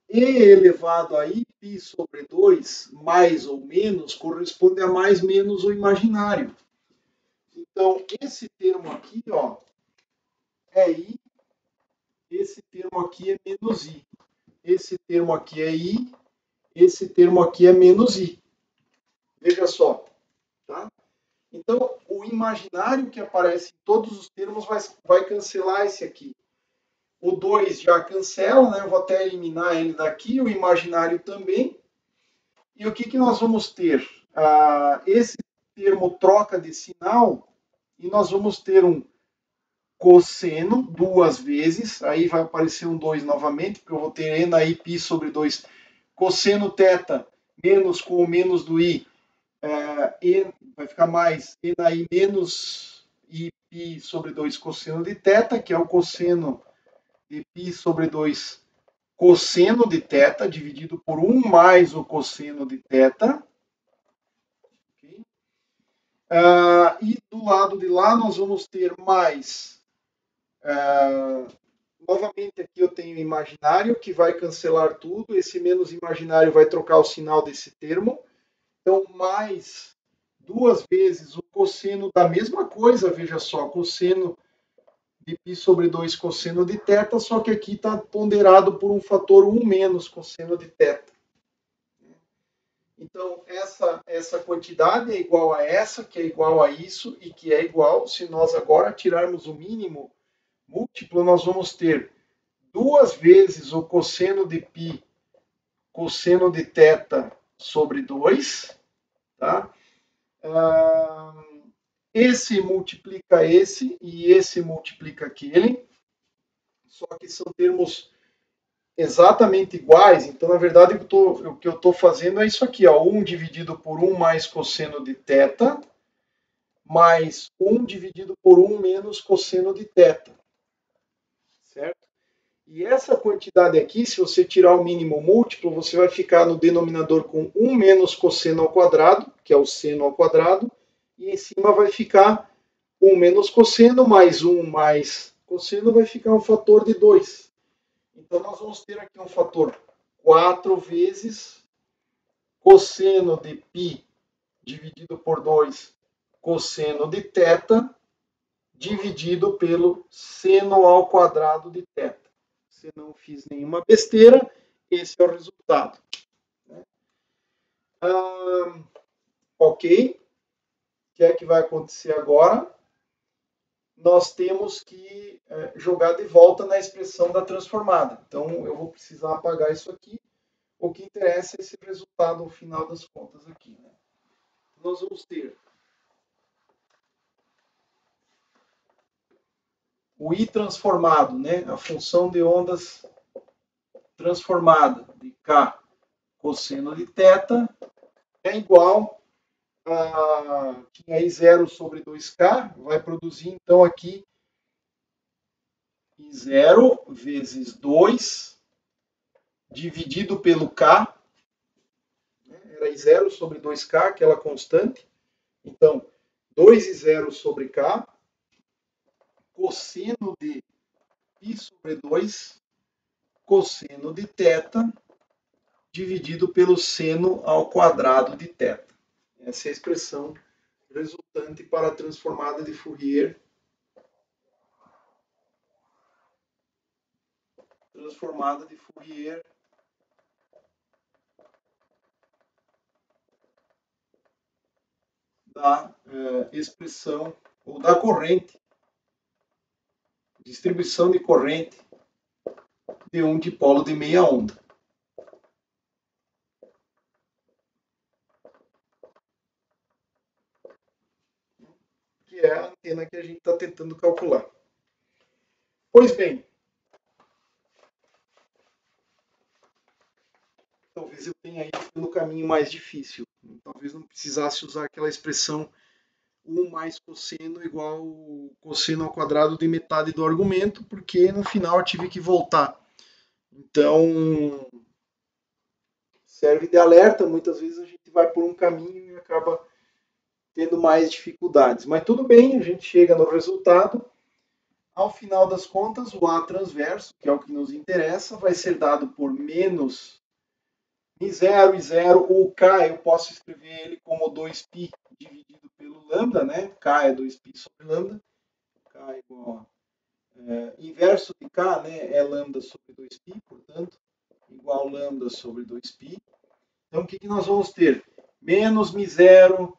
e elevado a iπ sobre 2, mais ou menos, corresponde a mais menos o imaginário. Então, esse termo aqui, ó, é i, esse termo aqui é menos i. Esse termo aqui é i, esse termo aqui é menos i. Veja só, tá? Então, o imaginário que aparece em todos os termos vai cancelar esse aqui. O 2 já cancela, né? Eu vou até eliminar ele daqui, o imaginário também. E o que, que nós vamos ter? Esse termo troca de sinal e nós vamos ter um cosseno duas vezes, aí vai aparecer um 2 novamente, porque eu vou ter n na i π sobre 2 cosseno θ menos com o menos do i, vai ficar mais n na i menos i π sobre 2 cosseno de θ, que é o cosseno de π sobre 2 cosseno de θ, dividido por 1 mais o cosseno de θ. Okay? E do lado de lá nós vamos ter mais... novamente aqui eu tenho imaginário, que vai cancelar tudo. Esse menos imaginário vai trocar o sinal desse termo. Então, mais duas vezes o cosseno da mesma coisa, veja só, cosseno de π sobre 2 cosseno de θ, só que aqui está ponderado por um fator 1 menos cosseno de θ. Então, essa quantidade é igual a essa, que é igual a isso, e que é igual, se nós agora tirarmos o mínimo múltiplo, nós vamos ter duas vezes o cosseno de π cosseno de θ sobre 2, tá? Esse multiplica esse e esse multiplica aquele, só que são termos exatamente iguais. Então, na verdade, o que eu estou fazendo é isso aqui, ó, 1 dividido por 1 mais cosseno de θ, mais 1 dividido por 1 menos cosseno de θ. Certo? E essa quantidade aqui, se você tirar o mínimo múltiplo, você vai ficar no denominador com 1 menos cosseno ao quadrado, que é o seno ao quadrado, e em cima vai ficar 1 menos cosseno, mais 1 mais cosseno, vai ficar um fator de 2. Então, nós vamos ter aqui um fator 4 vezes cosseno de π dividido por 2 cosseno de θ dividido pelo seno ao quadrado de θ. Se não fiz nenhuma besteira, esse é o resultado. Ok. O que é que vai acontecer agora? Nós temos que jogar de volta na expressão da transformada. Então, eu vou precisar apagar isso aqui. O que interessa é esse resultado no final das contas aqui. Né? Nós vamos ter o i transformado, né? A função de ondas transformada de k cosseno de θ é igual a tinha aí 0 sobre 2k, vai produzir então aqui i0 vezes 2 dividido pelo k, era i0 sobre 2k, aquela constante. Então, 2i0 sobre k, cosseno de π sobre 2, cosseno de θ, dividido pelo seno ao quadrado de θ. Essa é a expressão resultante para a transformada de Fourier. Transformada de Fourier da expressão ou da corrente, distribuição de corrente de um dipolo de meia onda. Que é a antena que a gente está tentando calcular. Pois bem, talvez eu tenha ido pelo caminho mais difícil. Talvez não precisasse usar aquela expressão 1 mais cosseno igual cosseno ao quadrado de metade do argumento, porque no final eu tive que voltar. Então, serve de alerta. Muitas vezes a gente vai por um caminho e acaba tendo mais dificuldades. Mas tudo bem, a gente chega no resultado. Ao final das contas, o A transverso, que é o que nos interessa, vai ser dado por menos I0, I0, ou K, eu posso escrever ele como 2π dividido pelo lambda, né? K é 2π sobre lambda. K é igual a... inverso de K, né, é lambda sobre 2π, portanto, igual lambda sobre 2π. Então, o que nós vamos ter? menos μ0,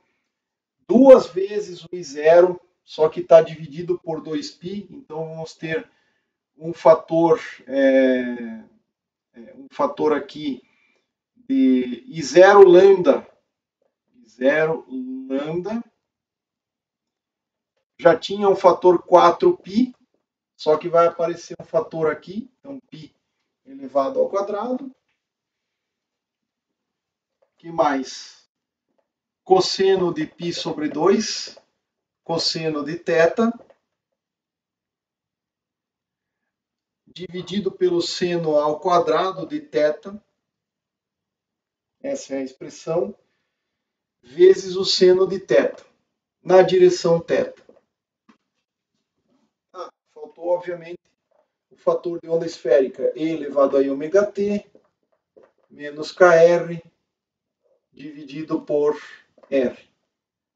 duas vezes o μ0, só que está dividido por 2π, então vamos ter um fator aqui de I0 lambda, já tinha um fator 4π, só que vai aparecer um fator aqui, então π elevado ao quadrado. O que mais? Cosseno de π sobre 2, cosseno de θ, dividido pelo seno ao quadrado de θ, essa é a expressão, vezes o seno de θ, na direção θ. Faltou, obviamente, o fator de onda esférica, e elevado a ωt, menos kr, dividido por r,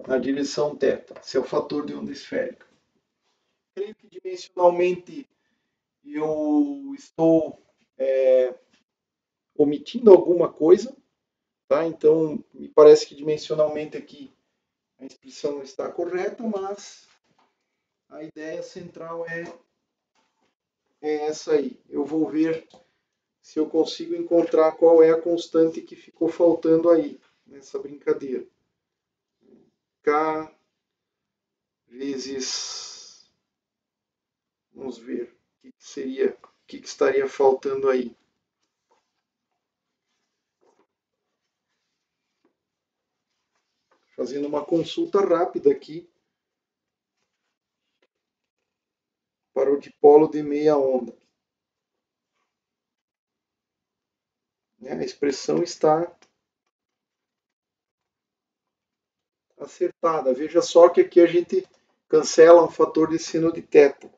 na direção θ. Esse é o fator de onda esférica. Creio que dimensionalmente eu estou omitindo alguma coisa, tá? Então, me parece que dimensionalmente aqui a expressão não está correta, mas a ideia central é essa aí. Eu vou ver se eu consigo encontrar qual é a constante que ficou faltando aí, nessa brincadeira. K vezes... Vamos ver o que estaria faltando aí. Fazendo uma consulta rápida aqui para o dipolo de meia onda. A expressão está acertada. Veja só que aqui a gente cancela um fator de seno de θ.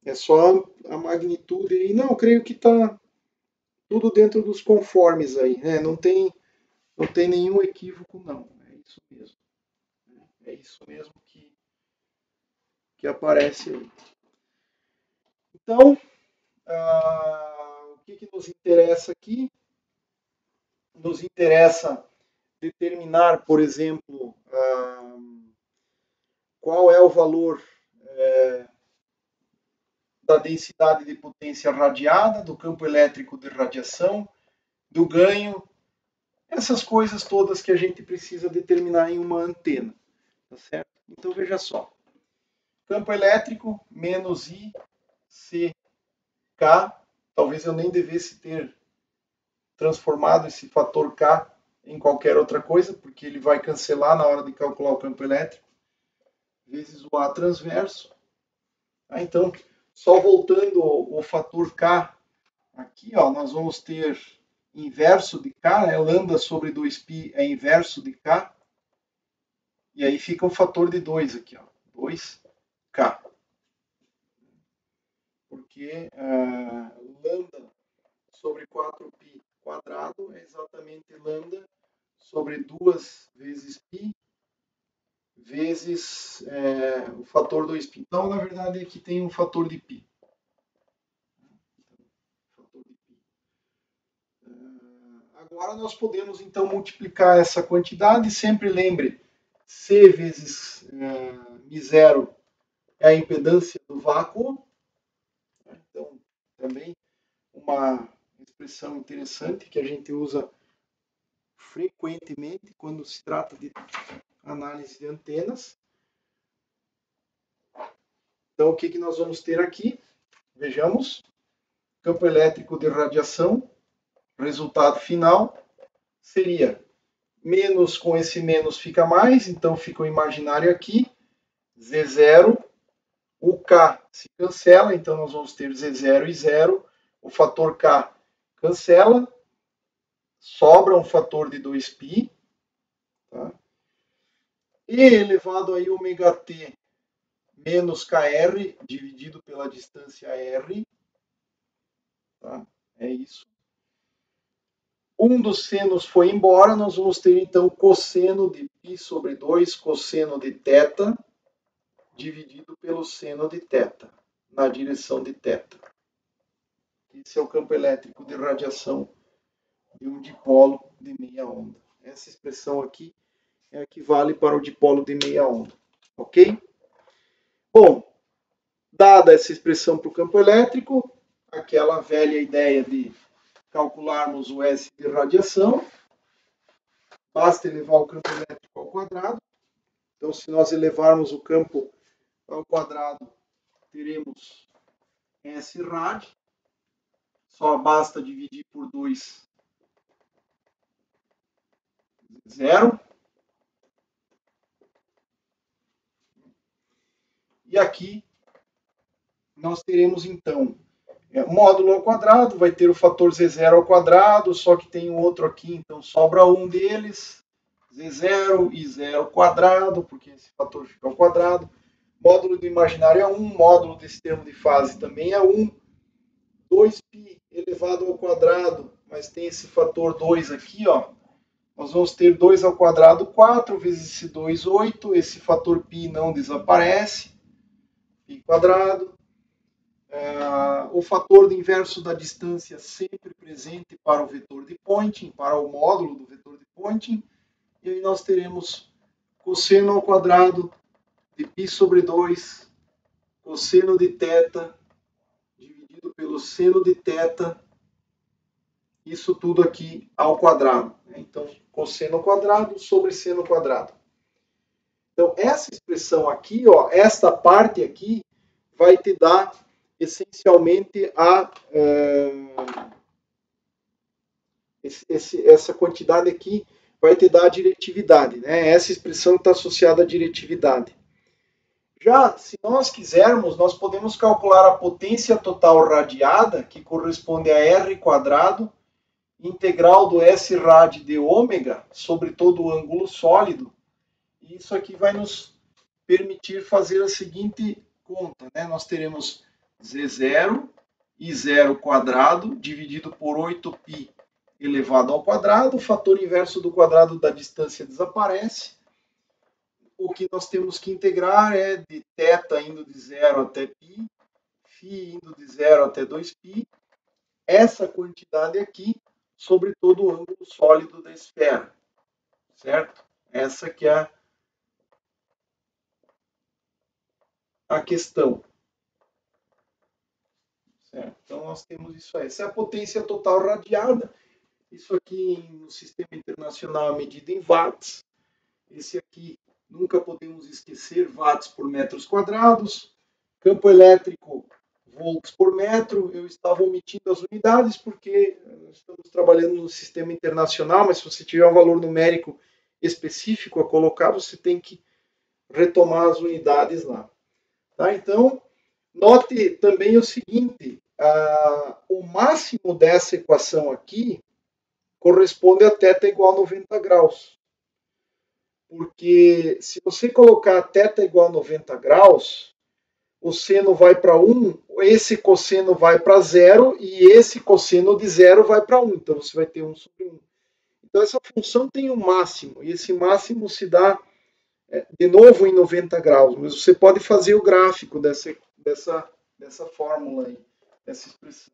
É só a magnitude aí. Não, creio que está tudo dentro dos conformes aí. Não tem nenhum equívoco, não. É isso mesmo. É isso mesmo que aparece aí. Então, o que nos interessa aqui? Nos interessa determinar, por exemplo, qual é o valor da densidade de potência radiada, do campo elétrico de radiação, do ganho, essas coisas todas que a gente precisa determinar em uma antena, tá certo? Então veja só, campo elétrico menos I C K, talvez eu nem devesse ter transformado esse fator K em qualquer outra coisa, porque ele vai cancelar na hora de calcular o campo elétrico, vezes o A transverso. Então, só voltando o fator K aqui, ó, nós vamos ter inverso de K, lambda sobre 2π é inverso de K, e aí fica um fator de 2 aqui, ó, 2K. Porque lambda sobre 4π quadrado é exatamente lambda sobre 2 vezes π vezes o fator 2π. Então, na verdade, aqui tem um fator de π. Agora nós podemos, então, multiplicar essa quantidade. Sempre lembre, C vezes μ0 é a impedância do vácuo. Então, também uma expressão interessante que a gente usa frequentemente quando se trata de análise de antenas. Então, o que nós vamos ter aqui? Vejamos. Campo elétrico de radiação. Resultado final seria menos com esse menos fica mais, então fica o imaginário aqui. Z0. O K se cancela, então nós vamos ter Z0 e 0. O fator K cancela. Sobra um fator de 2π. Tá? E elevado a ωt menos kr dividido pela distância r. Tá? É isso. Um dos senos foi embora, nós vamos ter então cosseno de π sobre 2, cosseno de θ, dividido pelo seno de θ, na direção de θ. Esse é o campo elétrico de radiação de um dipolo de meia onda. Essa expressão aqui é a que vale para o dipolo de meia onda. Ok? Bom, dada essa expressão para o campo elétrico, aquela velha ideia de calcularmos o S de radiação, basta elevar o campo elétrico ao quadrado. Então, se nós elevarmos o campo ao quadrado, teremos S rad. Só basta dividir por 2, 0. E aqui nós teremos, então, módulo ao quadrado, vai ter o fator Z0 ao quadrado, só que tem um outro aqui, então sobra um deles, Z0 e 0 ao quadrado, porque esse fator fica ao quadrado. Módulo do imaginário é 1, módulo desse termo de fase também é 1. 2π elevado ao quadrado, mas tem esse fator 2 aqui, ó. Nós vamos ter 2 ao quadrado, 4, vezes esse 2, 8. Esse fator π não desaparece. Π quadrado. O fator de inverso da distância sempre presente para o vetor de Poynting, para o módulo do vetor de Poynting. E aí nós teremos cosseno ao quadrado de π sobre 2, cosseno de θ, dividido pelo seno de θ, isso tudo aqui ao quadrado. Então, cosseno ao quadrado sobre seno ao quadrado. Então, essa expressão aqui, ó, esta parte aqui, vai te dar essencialmente essa quantidade aqui vai te dar a diretividade, né? Essa expressão está associada à diretividade. Já, se nós quisermos, nós podemos calcular a potência total radiada, que corresponde a R quadrado, integral do S rad de ômega sobre todo o ângulo sólido. E isso aqui vai nos permitir fazer a seguinte conta, né? Nós teremos Z0 e 0 quadrado dividido por 8π elevado ao quadrado. O fator inverso do quadrado da distância desaparece. O que nós temos que integrar é de θ indo de 0 até π, φ indo de 0 até 2π, essa quantidade aqui sobre todo o ângulo sólido da esfera, certo? Essa que é a questão. Certo? Então nós temos isso aí. Essa é a potência total radiada. Isso aqui no sistema internacional é medido em watts. Esse aqui nunca podemos esquecer, watts por metros quadrados. Campo elétrico, volts por metro. Eu estava omitindo as unidades porque estamos trabalhando no sistema internacional, mas se você tiver um valor numérico específico a colocar, você tem que retomar as unidades lá. Tá? Então, note também o seguinte, o máximo dessa equação aqui corresponde a θ igual a 90 graus. Porque se você colocar θ igual a 90 graus, o seno vai para 1, esse cosseno vai para 0 e esse cosseno de 0 vai para 1. Então você vai ter 1 sobre 1. Então essa função tem um máximo, e esse máximo se dá de novo em 90 graus. Mas você pode fazer o gráfico dessa fórmula aí, dessa expressão.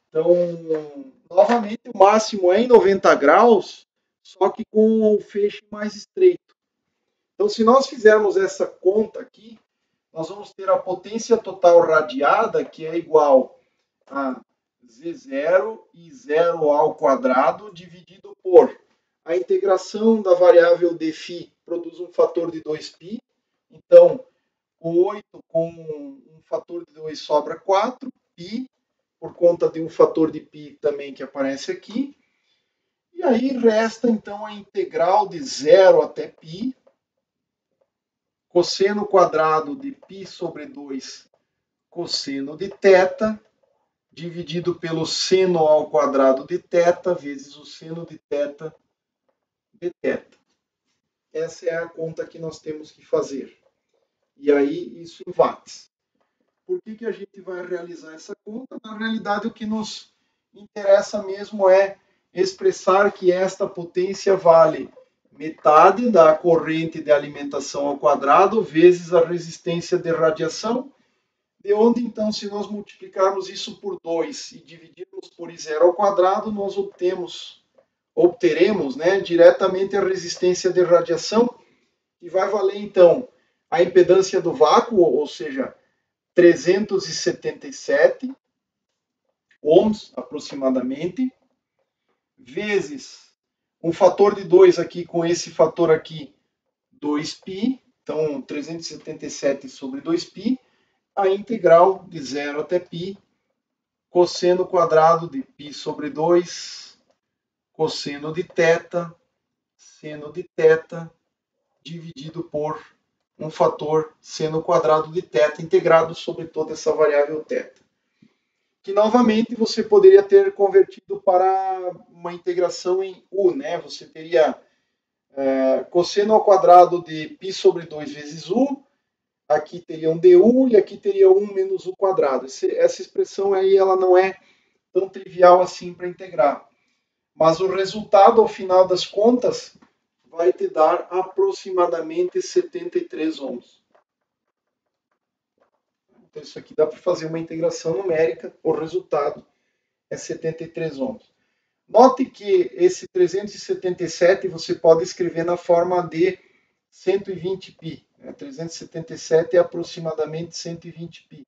Então, novamente, o máximo é em 90 graus, só que com o feixe mais estreito. Então, se nós fizermos essa conta aqui, nós vamos ter a potência total radiada, que é igual a Z0 e 0 ao quadrado, dividido por a integração da variável dφ produz um fator de 2π. Então, o 8 com um fator de 2 sobra 4, π, por conta de um fator de π também que aparece aqui. E aí resta, então, a integral de 0 até π, cosseno quadrado de π sobre 2 cosseno de θ, dividido pelo seno ao quadrado de θ, vezes o seno de θ de θ. Essa é a conta que nós temos que fazer. E aí, isso em watts. Por que a gente vai realizar essa conta? Na realidade, o que nos interessa mesmo é expressar que esta potência vale metade da corrente de alimentação ao quadrado vezes a resistência de radiação, de onde, então, se nós multiplicarmos isso por 2 e dividirmos por I0², nós obteremos, né, diretamente a resistência de radiação, que vai valer, então, a impedância do vácuo, ou seja, 377 ohms aproximadamente, vezes um fator de 2 aqui com esse fator aqui, 2π, então 377 sobre 2π, a integral de 0 até π, cosseno quadrado de π sobre 2, cosseno de θ, seno de θ, dividido por um fator seno quadrado de θ integrado sobre toda essa variável θ. Que novamente você poderia ter convertido para uma integração em u, né? Você teria cosseno ao quadrado de π sobre 2 vezes u, aqui teria um du e aqui teria 1 menos u quadrado. Essa expressão aí ela não é tão trivial assim para integrar. Mas o resultado, ao final das contas, vai te dar aproximadamente 73 ohms. Então, isso aqui dá para fazer uma integração numérica, o resultado é 73 ohms. Note que esse 377 você pode escrever na forma de 120π. 377 é aproximadamente 120π.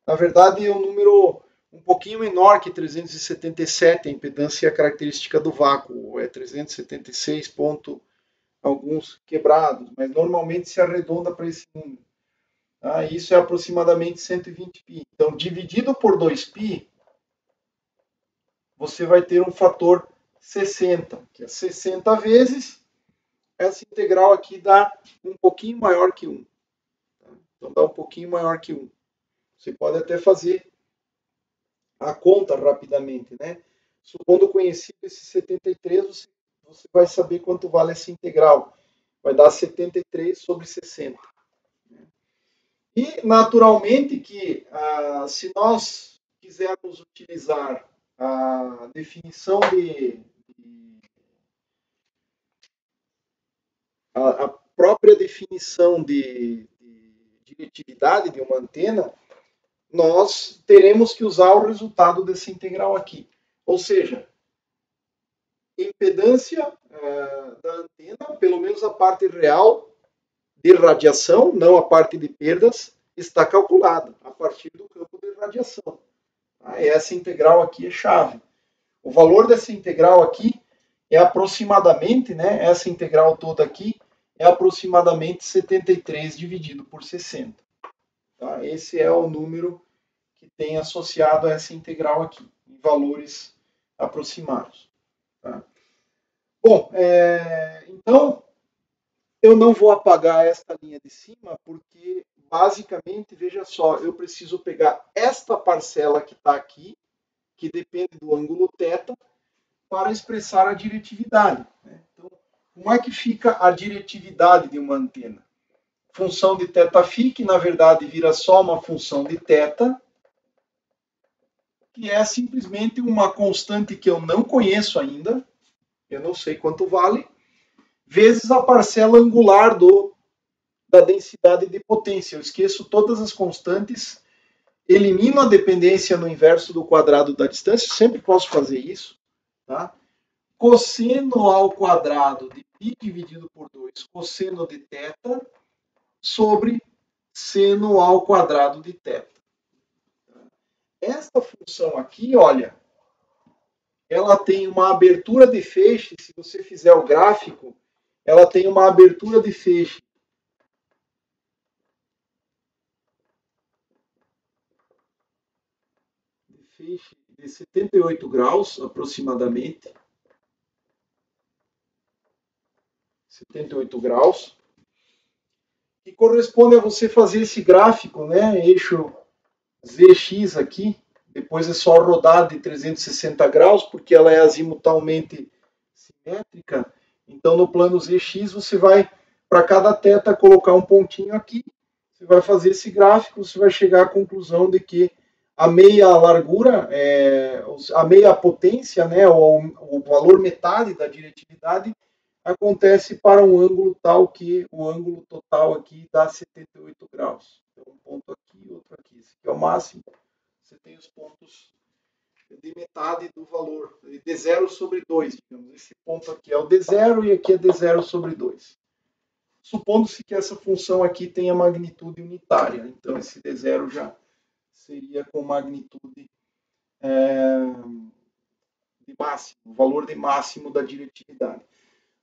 Na verdade, é um número um pouquinho menor que 377, a impedância característica do vácuo, é 376 ponto alguns quebrados, mas normalmente se arredonda para esse número. Tá? Isso é aproximadamente 120π. Então, dividido por 2π, você vai ter um fator 60, que é 60 vezes, essa integral aqui dá um pouquinho maior que 1. Então, dá um pouquinho maior que 1. Você pode até fazer a conta rapidamente, né? Supondo conhecido esse 73, você vai saber quanto vale essa integral. Vai dar 73 sobre 60. E, naturalmente, que se nós quisermos utilizar a definição a própria definição de diretividade de uma antena, nós teremos que usar o resultado dessa integral aqui. Ou seja, impedância da antena, pelo menos a parte real de radiação, não a parte de perdas, está calculada a partir do campo de radiação. Essa integral aqui é chave. O valor dessa integral aqui é aproximadamente, né, essa integral toda aqui é aproximadamente 73 dividido por 60. Tá? Esse é o número que tem associado a essa integral aqui, em valores aproximados. Tá? Bom, então eu não vou apagar esta linha de cima, porque basicamente, veja só, eu preciso pegar esta parcela que está aqui, que depende do ângulo θ, para expressar a diretividade. Né? Então, como é que fica a diretividade de uma antena? Função de θφ, que na verdade vira só uma função de θ, que é simplesmente uma constante que eu não conheço ainda, eu não sei quanto vale, vezes a parcela angular da densidade de potência. Eu esqueço todas as constantes, elimino a dependência no inverso do quadrado da distância, sempre posso fazer isso. Tá? Cosseno ao quadrado de π dividido por 2, cosseno de θ, sobre seno ao quadrado de θ. Esta função aqui, olha, ela tem uma abertura de feixe, se você fizer o gráfico, ela tem uma abertura de feixe de 78 graus, aproximadamente. 78 graus. Que corresponde a você fazer esse gráfico, né? Eixo ZX aqui. Depois é só rodar de 360 graus, porque ela é azimutalmente simétrica. Então, no plano ZX, você vai, para cada θ, colocar um pontinho aqui. Você vai fazer esse gráfico, você vai chegar à conclusão de que a meia largura, a meia potência, né, o valor metade da diretividade, acontece para um ângulo tal que o ângulo total aqui dá 78 graus. Então, um ponto aqui e outro aqui, esse aqui é o máximo, você tem os pontos de metade do valor, d0 sobre 2, digamos. Esse ponto aqui é o d0 e aqui é d0 sobre 2. Supondo-se que essa função aqui tenha magnitude unitária, então esse d0 já seria com magnitude de máximo, o valor de máximo da diretividade.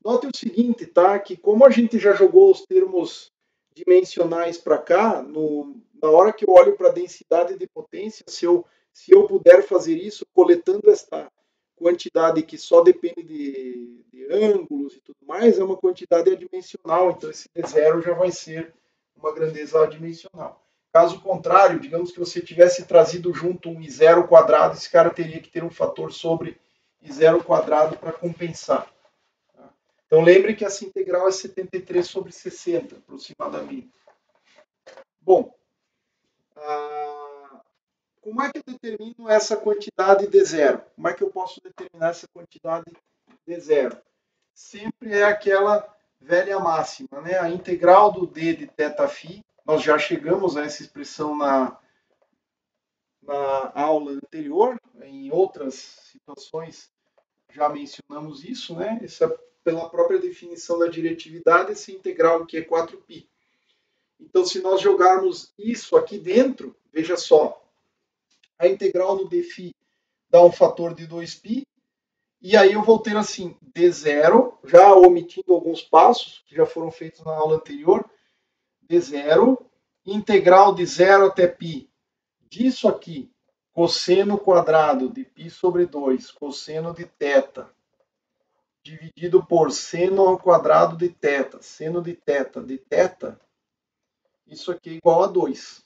Note o seguinte, tá? Que como a gente já jogou os termos dimensionais para cá, na hora que eu olho para a densidade de potência, se eu puder fazer isso coletando esta quantidade que só depende de ângulos e tudo mais, é uma quantidade adimensional, então esse D0 já vai ser uma grandeza adimensional. Caso contrário, digamos que você tivesse trazido junto um I0 quadrado, esse cara teria que ter um fator sobre I0 quadrado para compensar. Então lembre que essa integral é 73 sobre 60, aproximadamente. Bom, como é que eu determino essa quantidade de zero? Como é que eu posso determinar essa quantidade de zero? Sempre é aquela velha máxima, né? A integral do d de θφ, nós já chegamos a essa expressão na aula anterior, em outras situações já mencionamos isso, né? Essa, pela própria definição da diretividade, essa integral que é 4π. Então, se nós jogarmos isso aqui dentro, veja só, a integral no dφ dá um fator de 2π, e aí eu vou ter assim, d0, já omitindo alguns passos que já foram feitos na aula anterior, d0, integral de 0 até π disso aqui, cosseno quadrado de π sobre 2, cosseno de θ, dividido por seno ao quadrado de θ, seno de θ, isso aqui é igual a 2.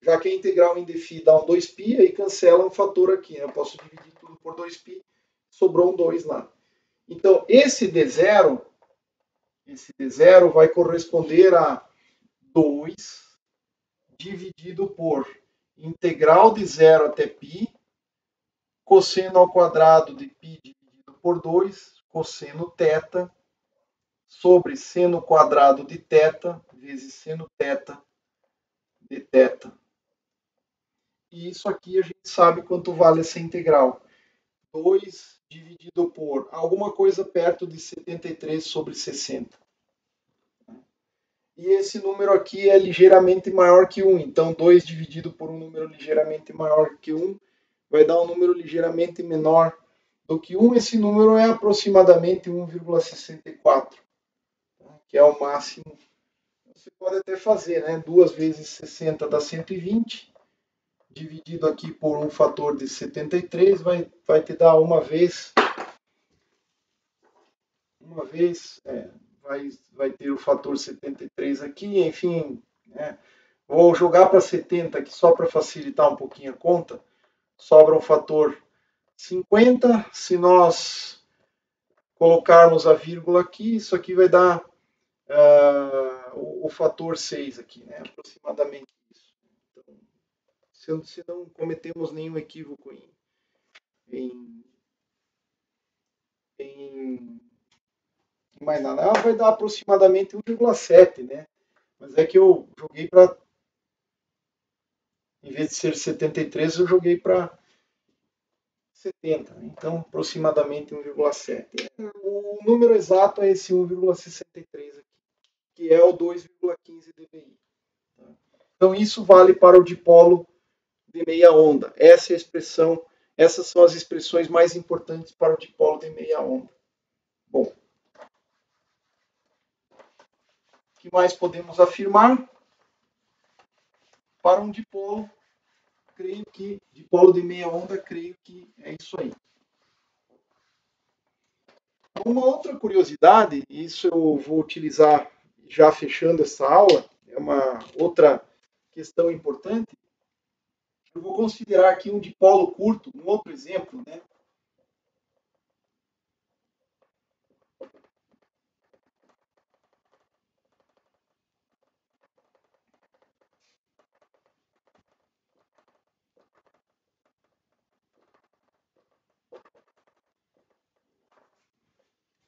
Já que a integral em dφ dá um 2π, aí cancela um fator aqui, né? Eu posso dividir tudo por 2π, sobrou um 2 lá. Então, esse D0 vai corresponder a 2 dividido por integral de 0 até π, cosseno ao quadrado de π dividido por 2, cosseno θ, sobre seno quadrado de θ, vezes seno θ de θ. E isso aqui a gente sabe quanto vale essa integral. 2 dividido por alguma coisa perto de 73 sobre 60. E esse número aqui é ligeiramente maior que 1. Então, 2 dividido por um número ligeiramente maior que 1 vai dar um número ligeiramente menor do que 1. Esse número é aproximadamente 1,64, que é o máximo. Você pode até fazer, né? 2 vezes 60 dá 120. Dividido aqui por um fator de 73, vai te dar uma vez, vai ter o fator 73 aqui, enfim, né? Vou jogar para 70 aqui só para facilitar um pouquinho a conta, sobra um fator 50, se nós colocarmos a vírgula aqui, isso aqui vai dar o fator 6 aqui, né? Aproximadamente isso. Então, se não cometemos nenhum equívoco em mais nada. Ela vai dar aproximadamente 1,7, né? Mas é que eu joguei para, em vez de ser 73, eu joguei para 70. Então, aproximadamente 1,7. O número exato é esse 1,63 aqui, que é o 2,15 dBi. Então, isso vale para o dipolo de meia onda. Essa é a expressão, essas são as expressões mais importantes para o dipolo de meia onda. Bom, o que mais podemos afirmar? Para um dipolo, creio que, dipolo de meia onda, creio que é isso aí. Uma outra curiosidade, e isso eu vou utilizar já fechando essa aula, é uma outra questão importante. Eu vou considerar aqui um dipolo curto, um outro exemplo, né?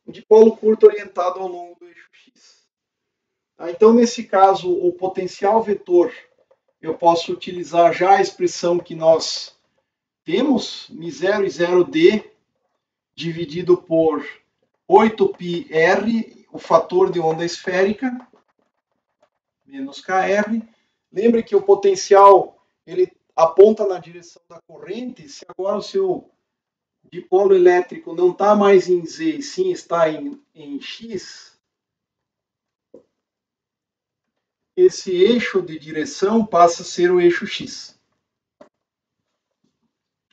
Um dipolo curto orientado ao longo do eixo X. Então, nesse caso, o potencial vetor eu posso utilizar já a expressão que nós temos, μ0 e 0D dividido por 8πr, o fator de onda esférica, menos kr. Lembre que o potencial ele aponta na direção da corrente. Se agora o seu dipolo elétrico não está mais em Z, e sim está em X, esse eixo de direção passa a ser o eixo X.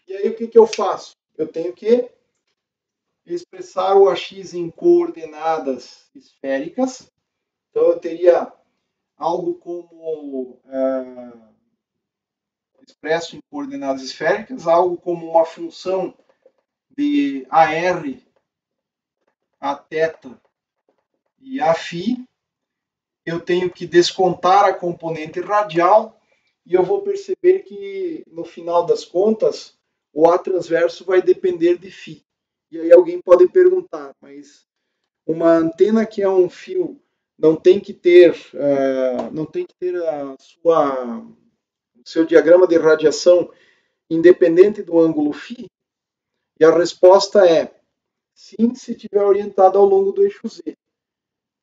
E aí o que eu faço? Eu tenho que expressar o AX em coordenadas esféricas. Então eu teria algo como expresso em coordenadas esféricas, algo como uma função de AR, a θ e a φ. Eu tenho que descontar a componente radial e eu vou perceber que no final das contas o A transverso vai depender de φ. E aí alguém pode perguntar, mas uma antena que é um fio não tem que ter o seu diagrama de radiação independente do ângulo φ? E a resposta é sim, se estiver orientado ao longo do eixo Z,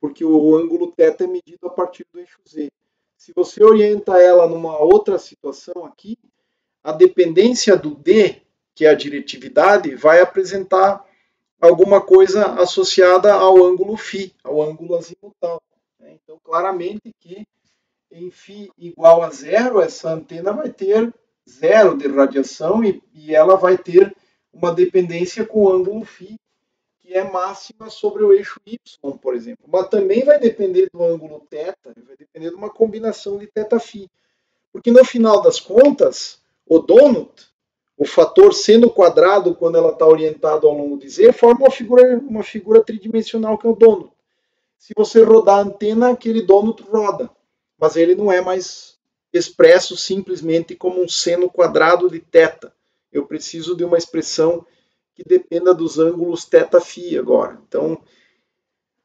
porque o ângulo θ é medido a partir do eixo Z. Se você orienta ela numa outra situação aqui, a dependência do D, que é a diretividade, vai apresentar alguma coisa associada ao ângulo φ, ao ângulo azimutal. Então, claramente que em φ igual a zero, essa antena vai ter zero de radiação e ela vai ter uma dependência com o ângulo φ, que é máxima sobre o eixo Y, por exemplo. Mas também vai depender do ângulo θ, vai depender de uma combinação de θ-φ. Porque no final das contas, o donut, o fator seno quadrado, quando ela está orientada ao longo de Z, forma uma figura tridimensional que é o donut. Se você rodar a antena, aquele donut roda, mas ele não é mais expresso simplesmente como um seno quadrado de θ. Eu preciso de uma expressão que dependa dos ângulos θ-φ agora. Então,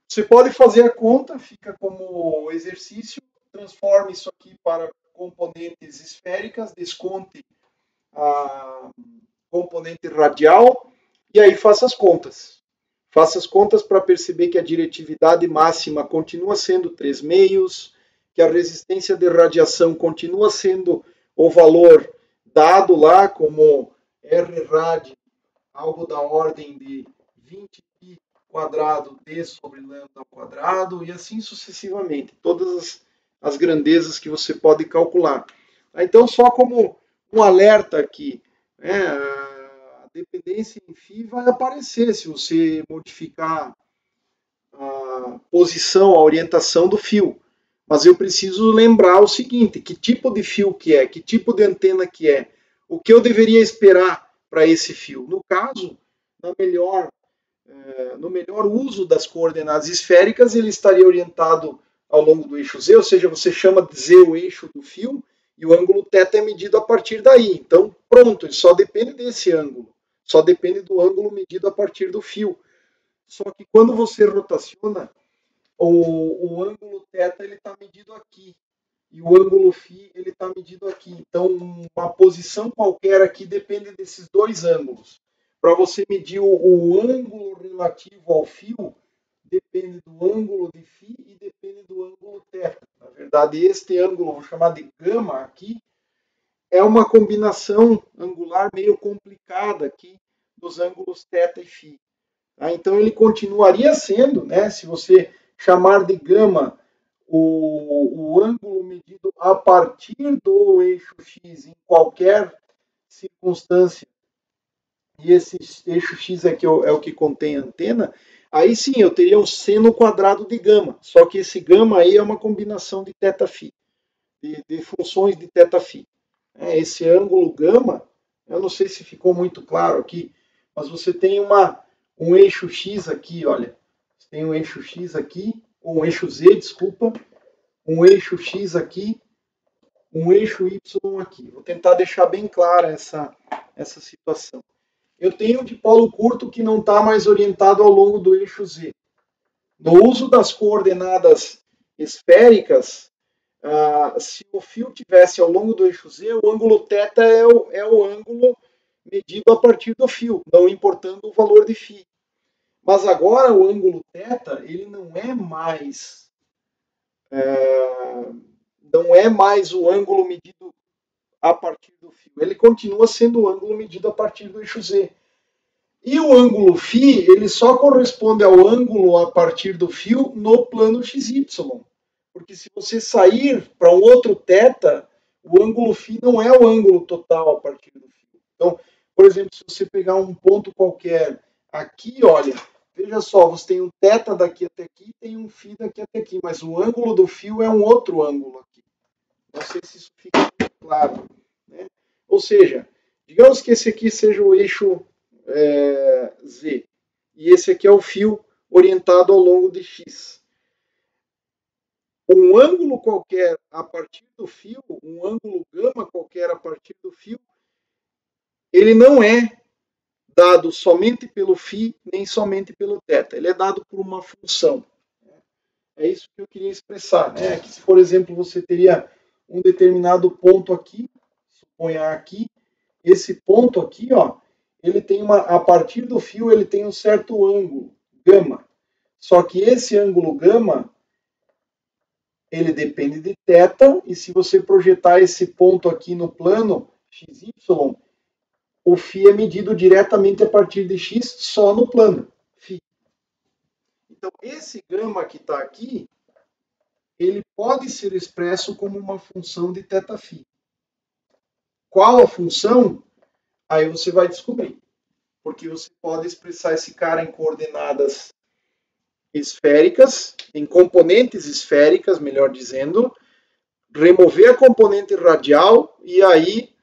você pode fazer a conta, fica como exercício, transforme isso aqui para componentes esféricas, desconte a componente radial e aí faça as contas. Faça as contas para perceber que a diretividade máxima continua sendo 3 meios, que a resistência de radiação continua sendo o valor dado lá como R rad, algo da ordem de 20π quadrado d sobre lambda ao quadrado, e assim sucessivamente. Todas as grandezas que você pode calcular. Então, só como um alerta aqui, a dependência em φ vai aparecer se você modificar a posição, a orientação do fio. Mas eu preciso lembrar o seguinte, que tipo de fio que é, que tipo de antena que é, o que eu deveria esperar para esse fio. No caso, no melhor uso das coordenadas esféricas, ele estaria orientado ao longo do eixo Z, ou seja, você chama de Z o eixo do fio, e o ângulo θ é medido a partir daí. Então, pronto, ele só depende desse ângulo, só depende do ângulo medido a partir do fio. Só que quando você rotaciona, o ângulo θ ele está medido aqui, e o ângulo φ ele está medido aqui. Então, uma posição qualquer aqui depende desses dois ângulos. Para você medir o ângulo relativo ao fio, depende do ângulo de φ e depende do ângulo θ. Na verdade, este ângulo, vou chamar de gama aqui, é uma combinação angular meio complicada aqui dos ângulos θ e φ. Então, ele continuaria sendo, né, se você chamar de gama o ângulo medido a partir do eixo X em qualquer circunstância, e esse eixo X é o que contém a antena, aí sim eu teria um seno quadrado de gama, só que esse gama aí é uma combinação de θ-φ, de funções de θ-φ. Esse ângulo gama, eu não sei se ficou muito claro aqui, mas você tem um eixo X aqui, olha, você tem um eixo X aqui, um eixo Z, desculpa, um eixo X aqui, um eixo Y aqui. Vou tentar deixar bem clara essa situação. Eu tenho um dipolo curto que não está mais orientado ao longo do eixo Z. No uso das coordenadas esféricas, Se o fio tivesse ao longo do eixo Z, o ângulo θ é o ângulo medido a partir do fio, não importando o valor de φ. Mas agora o ângulo θ ele não é mais o ângulo medido a partir do fio. Ele continua sendo o ângulo medido a partir do eixo Z. E o ângulo φ ele só corresponde ao ângulo a partir do fio no plano XY. Porque se você sair para um outro θ, o ângulo φ não é o ângulo total a partir do fio. Então, por exemplo, se você pegar um ponto qualquer aqui, olha, veja só, você tem um θ daqui até aqui, tem um φ daqui até aqui, mas o ângulo do fio é um outro ângulo aqui. Não sei se isso fica muito claro, né? Ou seja, digamos que esse aqui seja o eixo Z, e esse aqui é o fio orientado ao longo de X. Um ângulo qualquer a partir do fio, um ângulo gama qualquer a partir do fio, ele não é dado somente pelo φ, nem somente pelo θ. Ele é dado por uma função. É isso que eu queria expressar, né? Que se, por exemplo, você teria um determinado ponto aqui, suponha aqui, esse ponto aqui, ó, ele tem a partir do fio, ele tem um certo ângulo, gama. Só que esse ângulo gama, ele depende de θ, e se você projetar esse ponto aqui no plano XY, o φ é medido diretamente a partir de X só no plano φ. Então, esse gama que está aqui, ele pode ser expresso como uma função de θφ. Qual a função? Aí você vai descobrir. Porque você pode expressar esse cara em coordenadas esféricas, em componentes esféricas, melhor dizendo, remover a componente radial e aí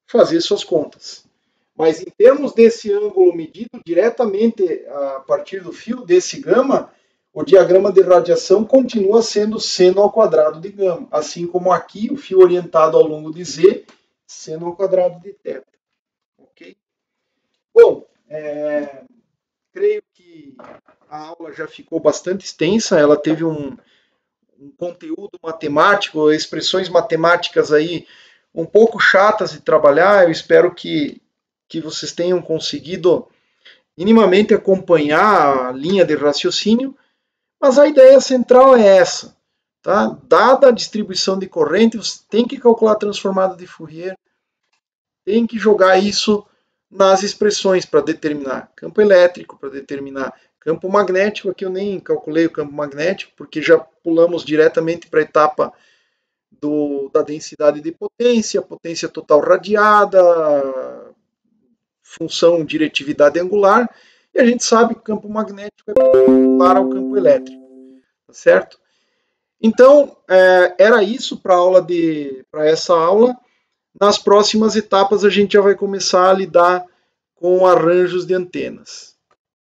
fazer suas contas. Mas em termos desse ângulo medido diretamente a partir do fio, desse gama, o diagrama de radiação continua sendo seno ao quadrado de gama, assim como aqui o fio orientado ao longo de Z, seno ao quadrado de θ. Ok? Bom, creio que a aula já ficou bastante extensa, ela teve um conteúdo matemático, expressões matemáticas aí um pouco chatas de trabalhar. Eu espero que vocês tenham conseguido minimamente acompanhar a linha de raciocínio, mas a ideia central é essa. Tá? Dada a distribuição de corrente, você tem que calcular a transformada de Fourier, tem que jogar isso nas expressões para determinar campo elétrico, para determinar campo magnético. Aqui eu nem calculei o campo magnético, porque já pulamos diretamente para a etapa da densidade de potência total radiada, função diretividade angular, e a gente sabe que o campo magnético é para o campo elétrico, tá certo? Então, era isso para essa aula. Nas próximas etapas a gente já vai começar a lidar com arranjos de antenas.